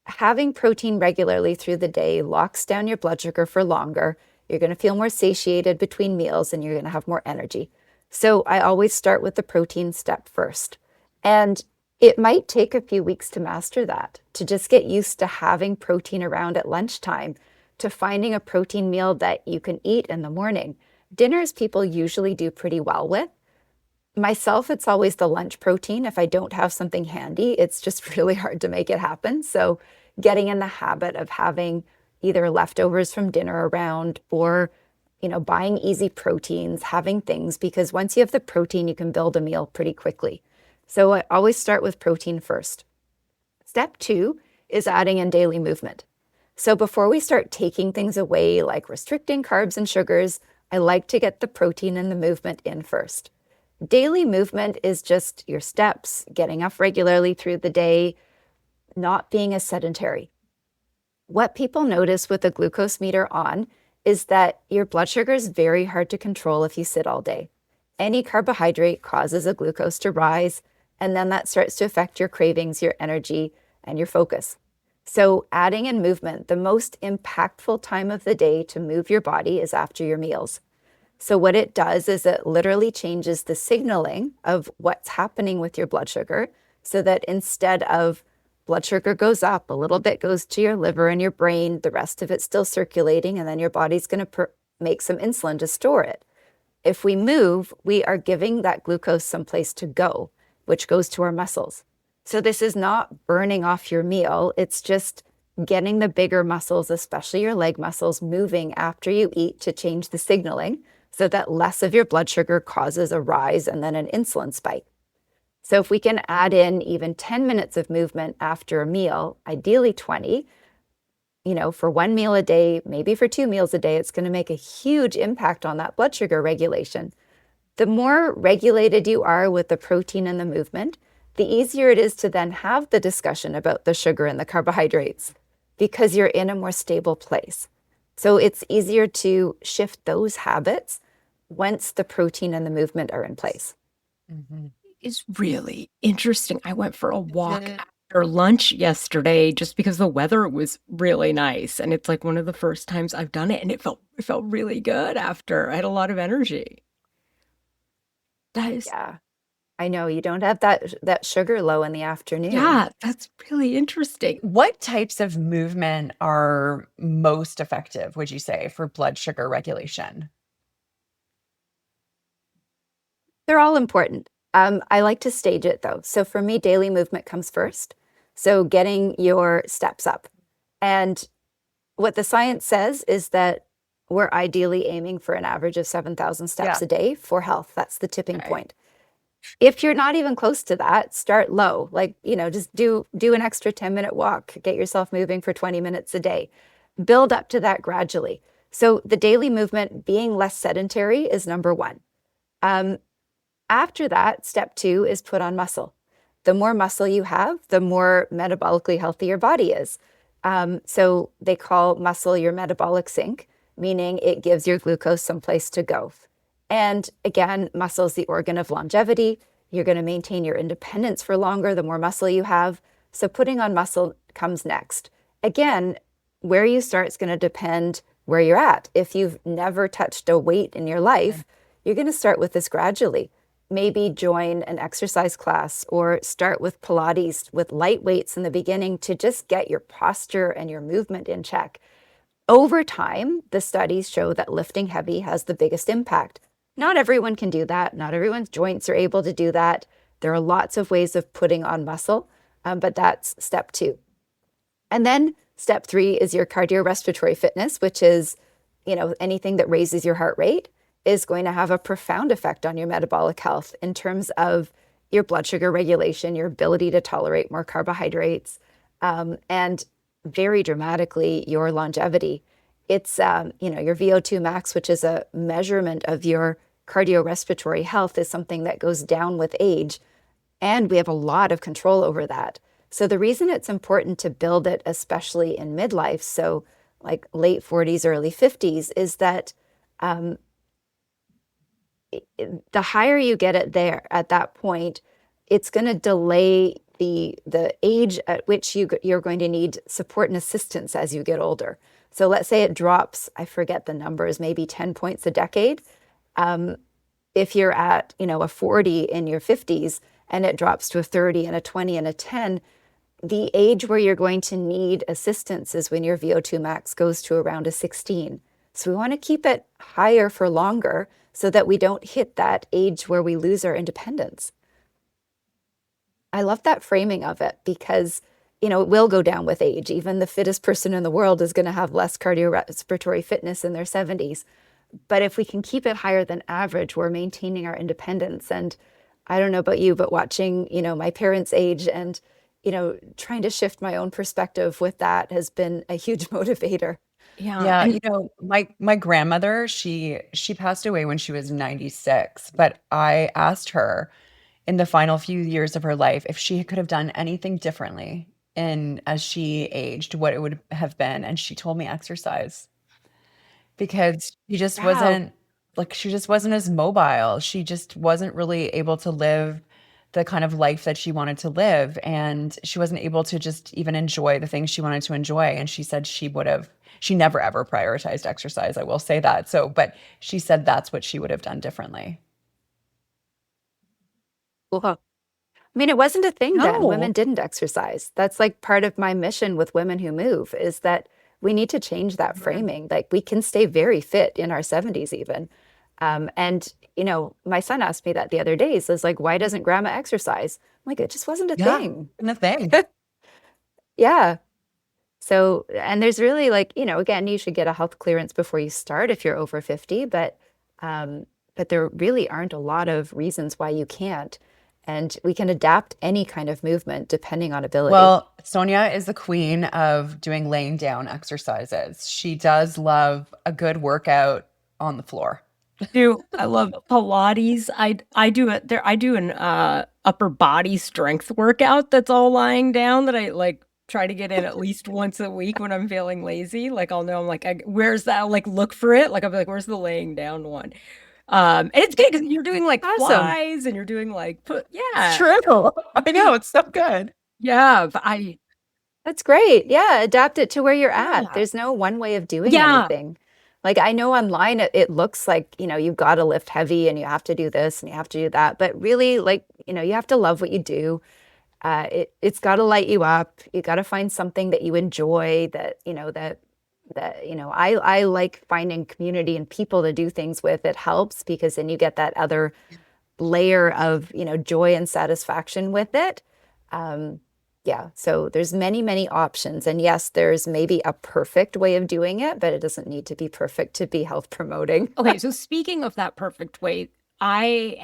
Having protein regularly through the day locks down your blood sugar for longer. You're going to feel more satiated between meals and you're going to have more energy. So I always start with the protein step first. And it might take a few weeks to master that, to just get used to having protein around at lunchtime, to finding a protein meal that you can eat in the morning. Dinners people usually do pretty well with. Myself, it's always the lunch protein. If I don't have something handy, it's just really hard to make it happen. So getting in the habit of having either leftovers from dinner around or, buying easy proteins, having things, because once you have the protein, you can build a meal pretty quickly. So I always start with protein first. Step 2 is adding in daily movement. So before we start taking things away, like restricting carbs and sugars, I like to get the protein and the movement in first. Daily movement is just your steps, getting up regularly through the day, not being as sedentary. What people notice with the glucose meter on is that your blood sugar is very hard to control if you sit all day. Any carbohydrate causes a glucose to rise, and then that starts to affect your cravings, your energy, and your focus. So adding in movement, the most impactful time of the day to move your body is after your meals. So what it does is it literally changes the signaling of what's happening with your blood sugar, so that instead of blood sugar goes up, a little bit goes to your liver and your brain, the rest of it's still circulating, and then your body's going to make some insulin to store it. If we move, we are giving that glucose someplace to go, which goes to our muscles. So this is not burning off your meal. It's just getting the bigger muscles, especially your leg muscles, moving after you eat to change the signaling so that less of your blood sugar causes a rise and then an insulin spike. So if we can add in even 10 minutes of movement after a meal, ideally 20, for 1 meal a day, maybe for 2 meals a day, it's going to make a huge impact on that blood sugar regulation. The more regulated you are with the protein and the movement, the easier it is to then have the discussion about the sugar and the carbohydrates, because you're in a more stable place. So it's easier to shift those habits once the protein and the movement are in place. It's really interesting. I went for a walk after lunch yesterday just because the weather was really nice. And it's like one of the first times I've done it, and it felt really good after. I had a lot of energy. That is, Yeah. I know you don't have that sugar low in the afternoon. yeah, that's really interesting. What types of movement are most effective, would you say, for blood sugar regulation? They're all important. I like to stage it though. So for me, daily movement comes first. So getting your steps up. And what the science says is that we're ideally aiming for an average of 7,000 steps Yeah. a day for health. That's the tipping Okay. point. If you're not even close to that, start low. Like, just do an extra 10-minute walk, get yourself moving for 20 minutes a day. Build up to that gradually. So the daily movement, being less sedentary, is number one. After that, step two is put on muscle. The more muscle you have, the more metabolically healthy your body is. So they call muscle your metabolic sink, meaning it gives your glucose someplace to go. And again, muscle is the organ of longevity. You're going to maintain your independence for longer the more muscle you have. So putting on muscle comes next. Again, where you start is going to depend where you're at. If you've never touched a weight in your life, you're going to start with this gradually. Maybe join an exercise class or start with Pilates with light weights in the beginning to just get your posture and your movement in check. Over time, the studies show that lifting heavy has the biggest impact. Not everyone can do that. Not everyone's joints are able to do that. There are lots of ways of putting on muscle, but that's step two. And then step three is your cardiorespiratory fitness, which is, anything that raises your heart rate is going to have a profound effect on your metabolic health in terms of your blood sugar regulation, your ability to tolerate more carbohydrates, and very dramatically your longevity. It's, your VO2 max, which is a measurement of your cardiorespiratory health, is something that goes down with age. And we have a lot of control over that. So the reason it's important to build it, especially in midlife, so like late 40s, early 50s, is that the higher you get it there at that point, it's going to delay the age at which you're going to need support and assistance as you get older. So let's say it drops, I forget the numbers, maybe 10 points a decade. If you're at, a 40 in your 50s and it drops to a 30 and a 20 and a 10, the age where you're going to need assistance is when your VO2 max goes to around a 16. So we want to keep it higher for longer so that we don't hit that age where we lose our independence. I love that framing of it because, it will go down with age. Even the fittest person in the world is going to have less cardiorespiratory fitness in their 70s. But if we can keep it higher than average, we're maintaining our independence. And I don't know about you, but watching, my parents' age and, trying to shift my own perspective with that has been a huge motivator. Yeah, my grandmother, she passed away when she was 96, but I asked her in the final few years of her life if she could have done anything differently in as she aged, what it would have been, and she told me exercise. Because Wow. she just wasn't as mobile. She just wasn't really able to live the kind of life that she wanted to live, and she wasn't able to just even enjoy the things she wanted to enjoy, and she said she never ever prioritized exercise, I will say that. So, but she said that's what she would have done differently. Cool. I mean, it wasn't a thing then. no. Women didn't exercise. That's like part of my mission with Women Who Move is that we need to change that framing. Like we can stay very fit in our 70s even. And, my son asked me that the other day. So it's like, why doesn't grandma exercise? I'm like, it just wasn't a Yeah, thing. and the thing. Yeah. So, and there's really like, again, you should get a health clearance before you start if you're over 50, but there really aren't a lot of reasons why you can't. And we can adapt any kind of movement depending on ability. Well, Sonia is the queen of doing laying down exercises. She does love a good workout on the floor. I love Pilates. I do an upper body strength workout that's all lying down that I like try to get in at least once a week when I'm feeling lazy. Like I'll know I'm like, where's that? I'll like look for it. Like I'll be like, where's the laying down one? And it's good because you're doing like Awesome. flies and you're doing like It's true. I know, it's so good. Yeah, but I That's great. Yeah, adapt it to where you're at. yeah. There's no one way of doing Yeah. anything. Like I know online it looks like, you've got to lift heavy and you have to do this and you have to do that, but really like, you have to love what you do. It's got to light you up. You got to find something that you enjoy that I like finding community and people to do things with. It helps because then you get that other layer of, joy and satisfaction with it. Um, yeah, so there's many, many options. And yes, there's maybe a perfect way of doing it, but it doesn't need to be perfect to be health promoting. Okay, so speaking of that perfect weight, I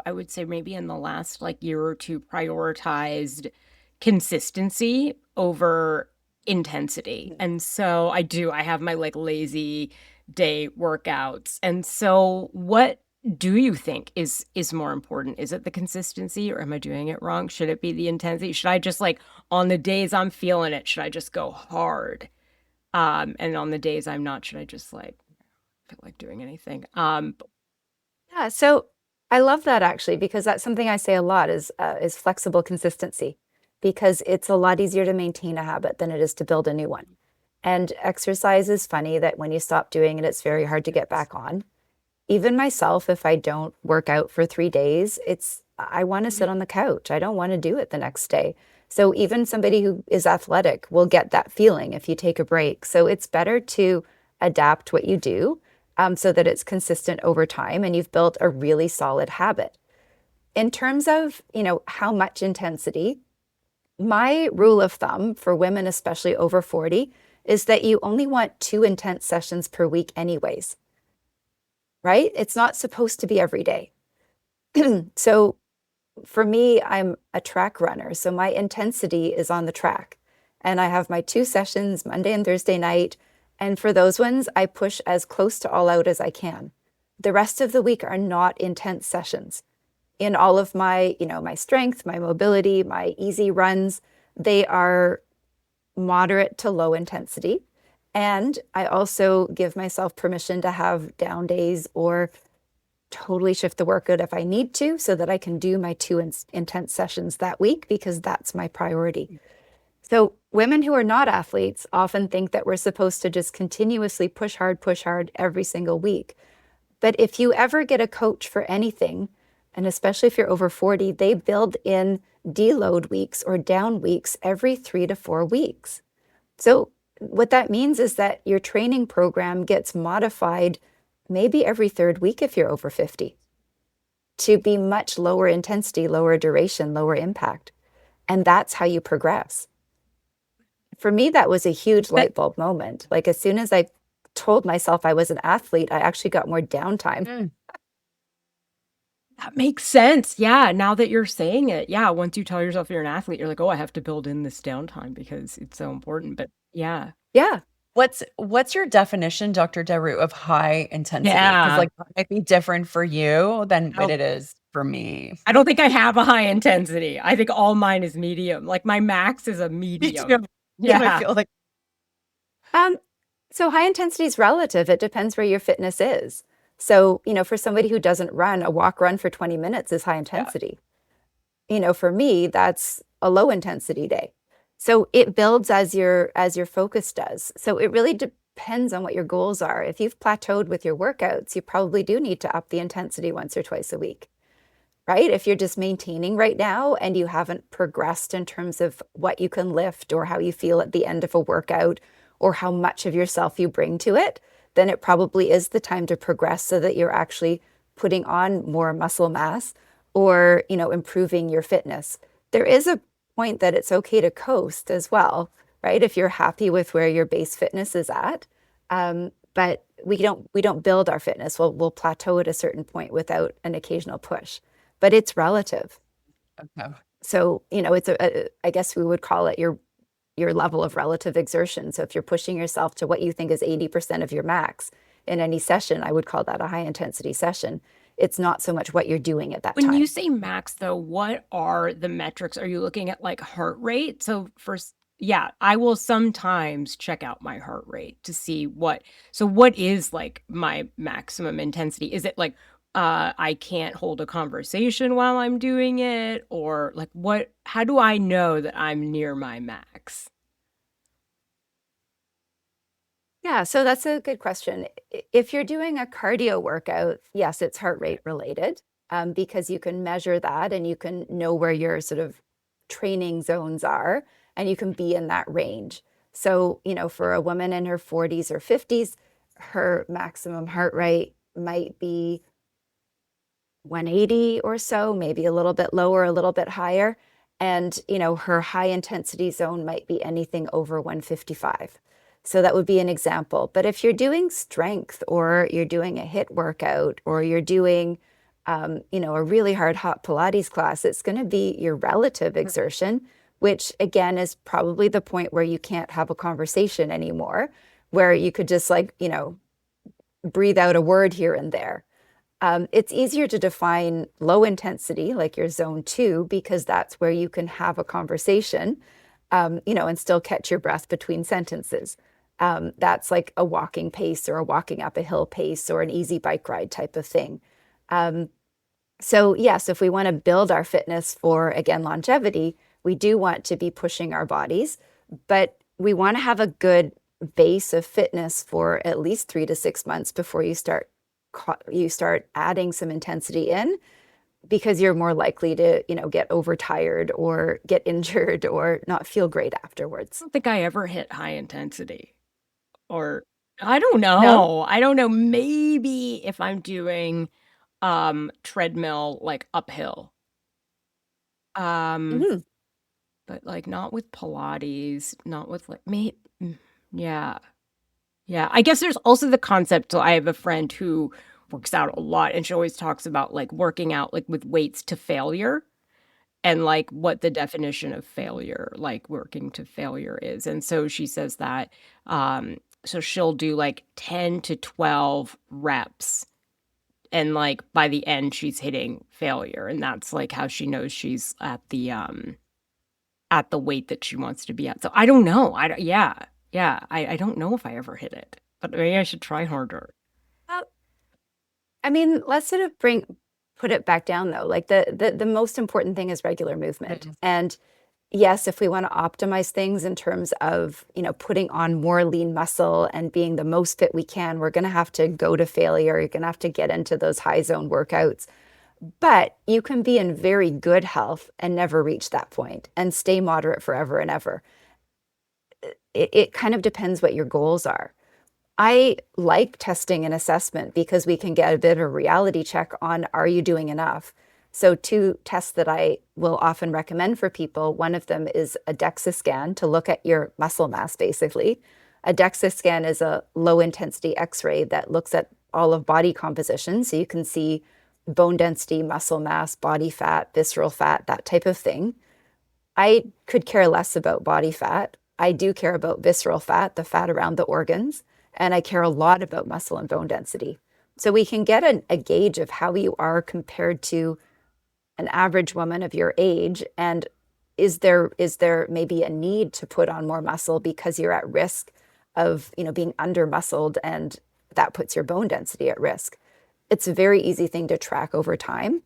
would say maybe in the last like year or two, prioritized consistency over intensity. And so I have my like lazy day workouts. And so what do you think is more important? Is it the consistency or am I doing it wrong? Should it be the intensity? Should I just like on the days I'm feeling it, should I just go hard? And on the days I'm not, should I just like feel like doing anything? Yeah, so I love that actually because that's something I say a lot is flexible consistency because it's a lot easier to maintain a habit than it is to build a new one. And exercise is funny that when you stop doing it, it's very hard to get back on. Even myself, if I don't work out for 3 days, I want to sit on the couch. I don't want to do it the next day. So even somebody who is athletic will get that feeling if you take a break. So it's better to adapt what you do so that it's consistent over time and you've built a really solid habit. In terms of, how much intensity, my rule of thumb for women, especially over 40, is that you only want 2 intense sessions per week anyways, right? It's not supposed to be every day. So for me, I'm a track runner. So my intensity is on the track. And I have my 2 sessions, Monday and Thursday night. And for those ones, I push as close to all out as I can. The rest of the week are not intense sessions. In all of my, my strength, my mobility, my easy runs, they are moderate to low intensity. And I also give myself permission to have down days or totally shift the workout if I need to so that I can do my 2 intense sessions that week because that's my priority. So women who are not athletes often think that we're supposed to just continuously push hard every single week. But if you ever get a coach for anything, and especially if you're over 40, they build in deload weeks or down weeks every 3 to 4 weeks. So what that means is that your training program gets modified maybe every third week if you're over 50 to be much lower intensity, lower duration, lower impact. And that's how you progress. For me, that was a huge light bulb moment. Like as soon as I told myself I was an athlete, I actually got more downtime. That makes sense. Yeah, now that you're saying it. Yeah, once you tell yourself you're an athlete, you're like, "Oh, I have to build in this downtime because it's so important." But yeah. Yeah. What's your definition, Dr. Darou, of high intensity? Because Yeah. like that might be different for you than I what don't it is for me. I don't think I have a high intensity. I think all mine is medium. Like my max is a Me medium. too. That's what I Yeah. feel like. Um, so high intensity is relative. It depends where your fitness is. So, for somebody who doesn't run, a walk run for 20 minutes is high Yeah. intensity. For me, that's a low intensity day. So it builds as your focus does. So it really depends on what your goals are. If you've plateaued with your workouts, you probably do need to up the intensity once or twice a week, right? If you're just maintaining right now and you haven't progressed in terms of what you can lift or how you feel at the end of a workout or how much of yourself you bring to it, then it probably is the time to progress so that you're actually putting on more muscle mass or, improving your fitness. There is a point that it's okay to coast as well, right? If you're happy with where your base fitness is at. But we don't build our fitness. We'll plateau at a certain point without an occasional push, but it's relative. Okay. So, it's I guess we would call it your level of relative exertion. So if you're pushing yourself to what you think is 80% of your max in any session, I would call that a high intensity session. It's not so much what you're doing at that When you time. say max, though, what are the metrics? Are you looking at like heart rate? So yeah, I will sometimes check out my heart rate to see what is like my maximum intensity. Is it like I can't hold a conversation while I'm doing it, or like how do I know that I'm near my max? Yeah, so that's a good question. If you're doing a cardio workout, yes, it's heart rate related, because you can measure that and you can know where your sort of training zones are, and you can be in that range. So, for a woman in her 40s or 50s, her maximum heart rate might be 180 or so, maybe a little bit lower, a little bit higher. And, her high intensity zone might be anything over 155. So that would be an example. But if you're doing strength or you're doing a HIIT workout or you're doing, a really hard hot Pilates class, it's going to be your relative exertion, which again is probably the point where you can't have a conversation anymore, where you could just breathe out a word here and there. It's easier to define low intensity, like your zone 2, because that's where you can have a conversation, and still catch your breath between sentences. That's like a walking pace or a walking up a hill pace or an easy bike ride type of thing. So yes, if we want to build our fitness for, again, longevity, we do want to be pushing our bodies, but we want to have a good base of fitness for at least 3 to 6 months before you start adding some intensity in, because you're more likely to, get overtired or get injured or not feel great afterwards. I don't think I ever hit high intensity, or I don't No? know. I don't know. Maybe if I'm doing treadmill like uphill. Mhm. But like not with Pilates, not with like me. Yeah. Yeah. I guess there's also the concept. So I have a friend who works out a lot, and she always talks about like working out like with weights to failure, and like what the definition of failure, like working to failure is. And so she says that so she'll do like 10 to 12 reps, and like by the end she's hitting failure, and that's like how she knows she's at the weight that she wants to be at. So I don't know. I don't know if I ever hit it, but maybe I should try harder. Uh, I mean, let's sort of put it back down though. Like the most important thing is regular movement. And yes, if we want to optimize things in terms of, putting on more lean muscle and being the most fit we can, we're going to have to go to failure. You're going to have to get into those high zone workouts. But you can be in very good health and never reach that point and stay moderate forever and ever. It kind of depends what your goals are. I like testing and assessment because we can get a bit of a reality check on, are you doing enough? So 2 tests that I will often recommend for people, one of them is a DEXA scan to look at your muscle mass, basically. A DEXA scan is a low intensity X-ray that looks at all of body composition. So you can see bone density, muscle mass, body fat, visceral fat, that type of thing. I could care less about body fat. I do care about visceral fat, the fat around the organs, and I care a lot about muscle and bone density. So we can get a gauge of how you are compared to an average woman of your age, and is there maybe a need to put on more muscle because you're at risk of, being under muscled, and that puts your bone density at risk. It's a very easy thing to track over time.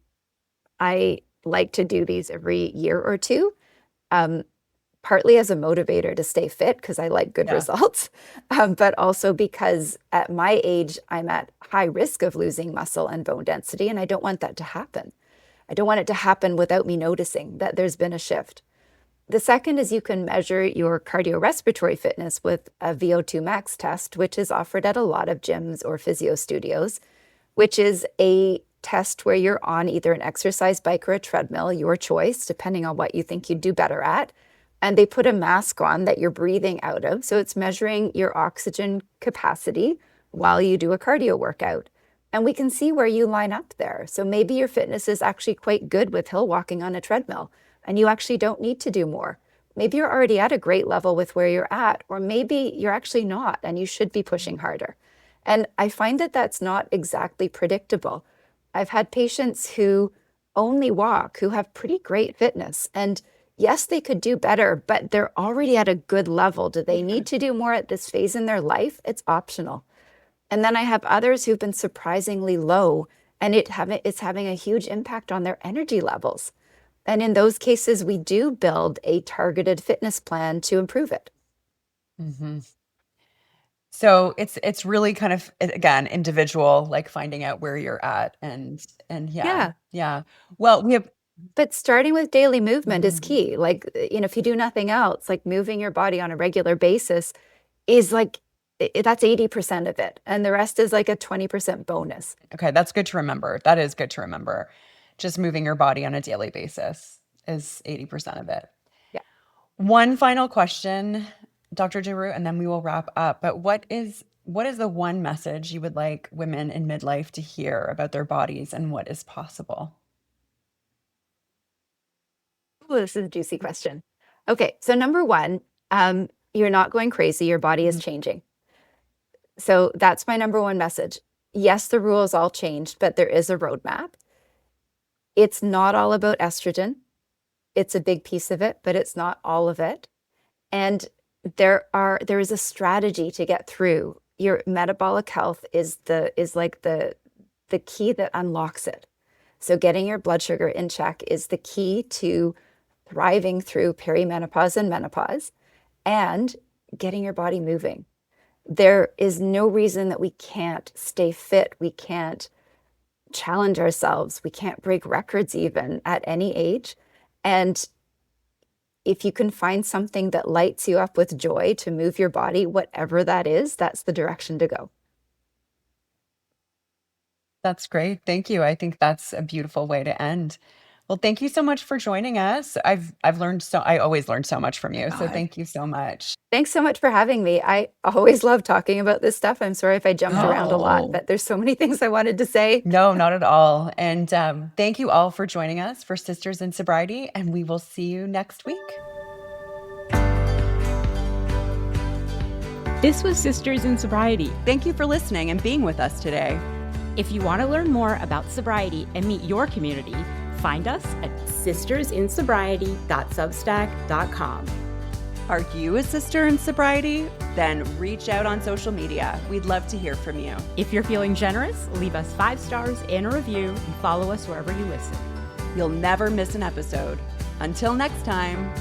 I like to do these every year or two, partly as a motivator to stay fit because I like good results, but also because at my age, I'm at high risk of losing muscle and bone density, and I don't want that to happen. I don't want it to happen without me noticing that there's been a shift. The second is you can measure your cardiorespiratory fitness with a VO2 max test, which is offered at a lot of gyms or physio studios, which is a test where you're on either an exercise bike or a treadmill, your choice, depending on what you think you'd do better at. And they put a mask on that you're breathing out of. So it's measuring your oxygen capacity while you do a cardio workout. And we can see where you line up there. So maybe your fitness is actually quite good with hill walking on a treadmill, and you actually don't need to do more. Maybe you're already at a great level with where you're at, or maybe you're actually not, and you should be pushing harder. And I find that that's not exactly predictable. I've had patients who only walk, who have pretty great fitness, and yes, they could do better, but they're already at a good level. Do they need to do more at this phase in their life? It's optional. And then I have others who've been surprisingly low and it's having a huge impact on their energy levels. And in those cases, we do build a targeted fitness plan to improve it. hmm So it's really kind of, again, individual, like finding out where you're at, and yeah, Yeah. yeah. Well, we have. But starting with daily movement is Mhm. key. Like, if you do nothing else, like moving your body on a regular basis is like, that's 80% of it. And the rest is like a 20% bonus. Okay, that's good to remember. That is good to remember. Just moving your body on a daily basis is 80% of it. Yeah. One final question, Dr. Darou, and then we will wrap up. But what is the one message you would like women in midlife to hear about their bodies and what is possible? Oh, this is a juicy question. Okay, so number one, you're not going crazy. Your body is Mhm. changing. So that's my number one message. Yes, the rules all changed, but there is a roadmap. It's not all about estrogen. It's a big piece of it, but it's not all of it. And there is a strategy to get through. Your metabolic health is like the key that unlocks it. So getting your blood sugar in check is the key to thriving through perimenopause and menopause, and getting your body moving. There is no reason that we can't stay fit. We can't challenge ourselves. We can't break records even at any age. And if you can find something that lights you up with joy to move your body, whatever that is, that's the direction to go. That's great. Thank you. I think that's a beautiful way to end. Well, thank you so much for joining us. I've learned I always learn so much from you. So God. thank you so much. Thanks so much for having me. I always love talking about this stuff. I'm sorry if I jumped around a lot, Oh. but there's so many things I wanted to say. No, not at all. And thank you all for joining us for Sisters in Sobriety, and we will see you next week. This was Sisters in Sobriety. Thank you for listening and being with us today. If you want to learn more about sobriety and meet your community, find us at sistersinsobriety.substack.com. Are you a sister in sobriety? Then reach out on social media. We'd love to hear from you. If you're feeling generous, leave us 5 stars and a review and follow us wherever you listen. You'll never miss an episode. Until next time.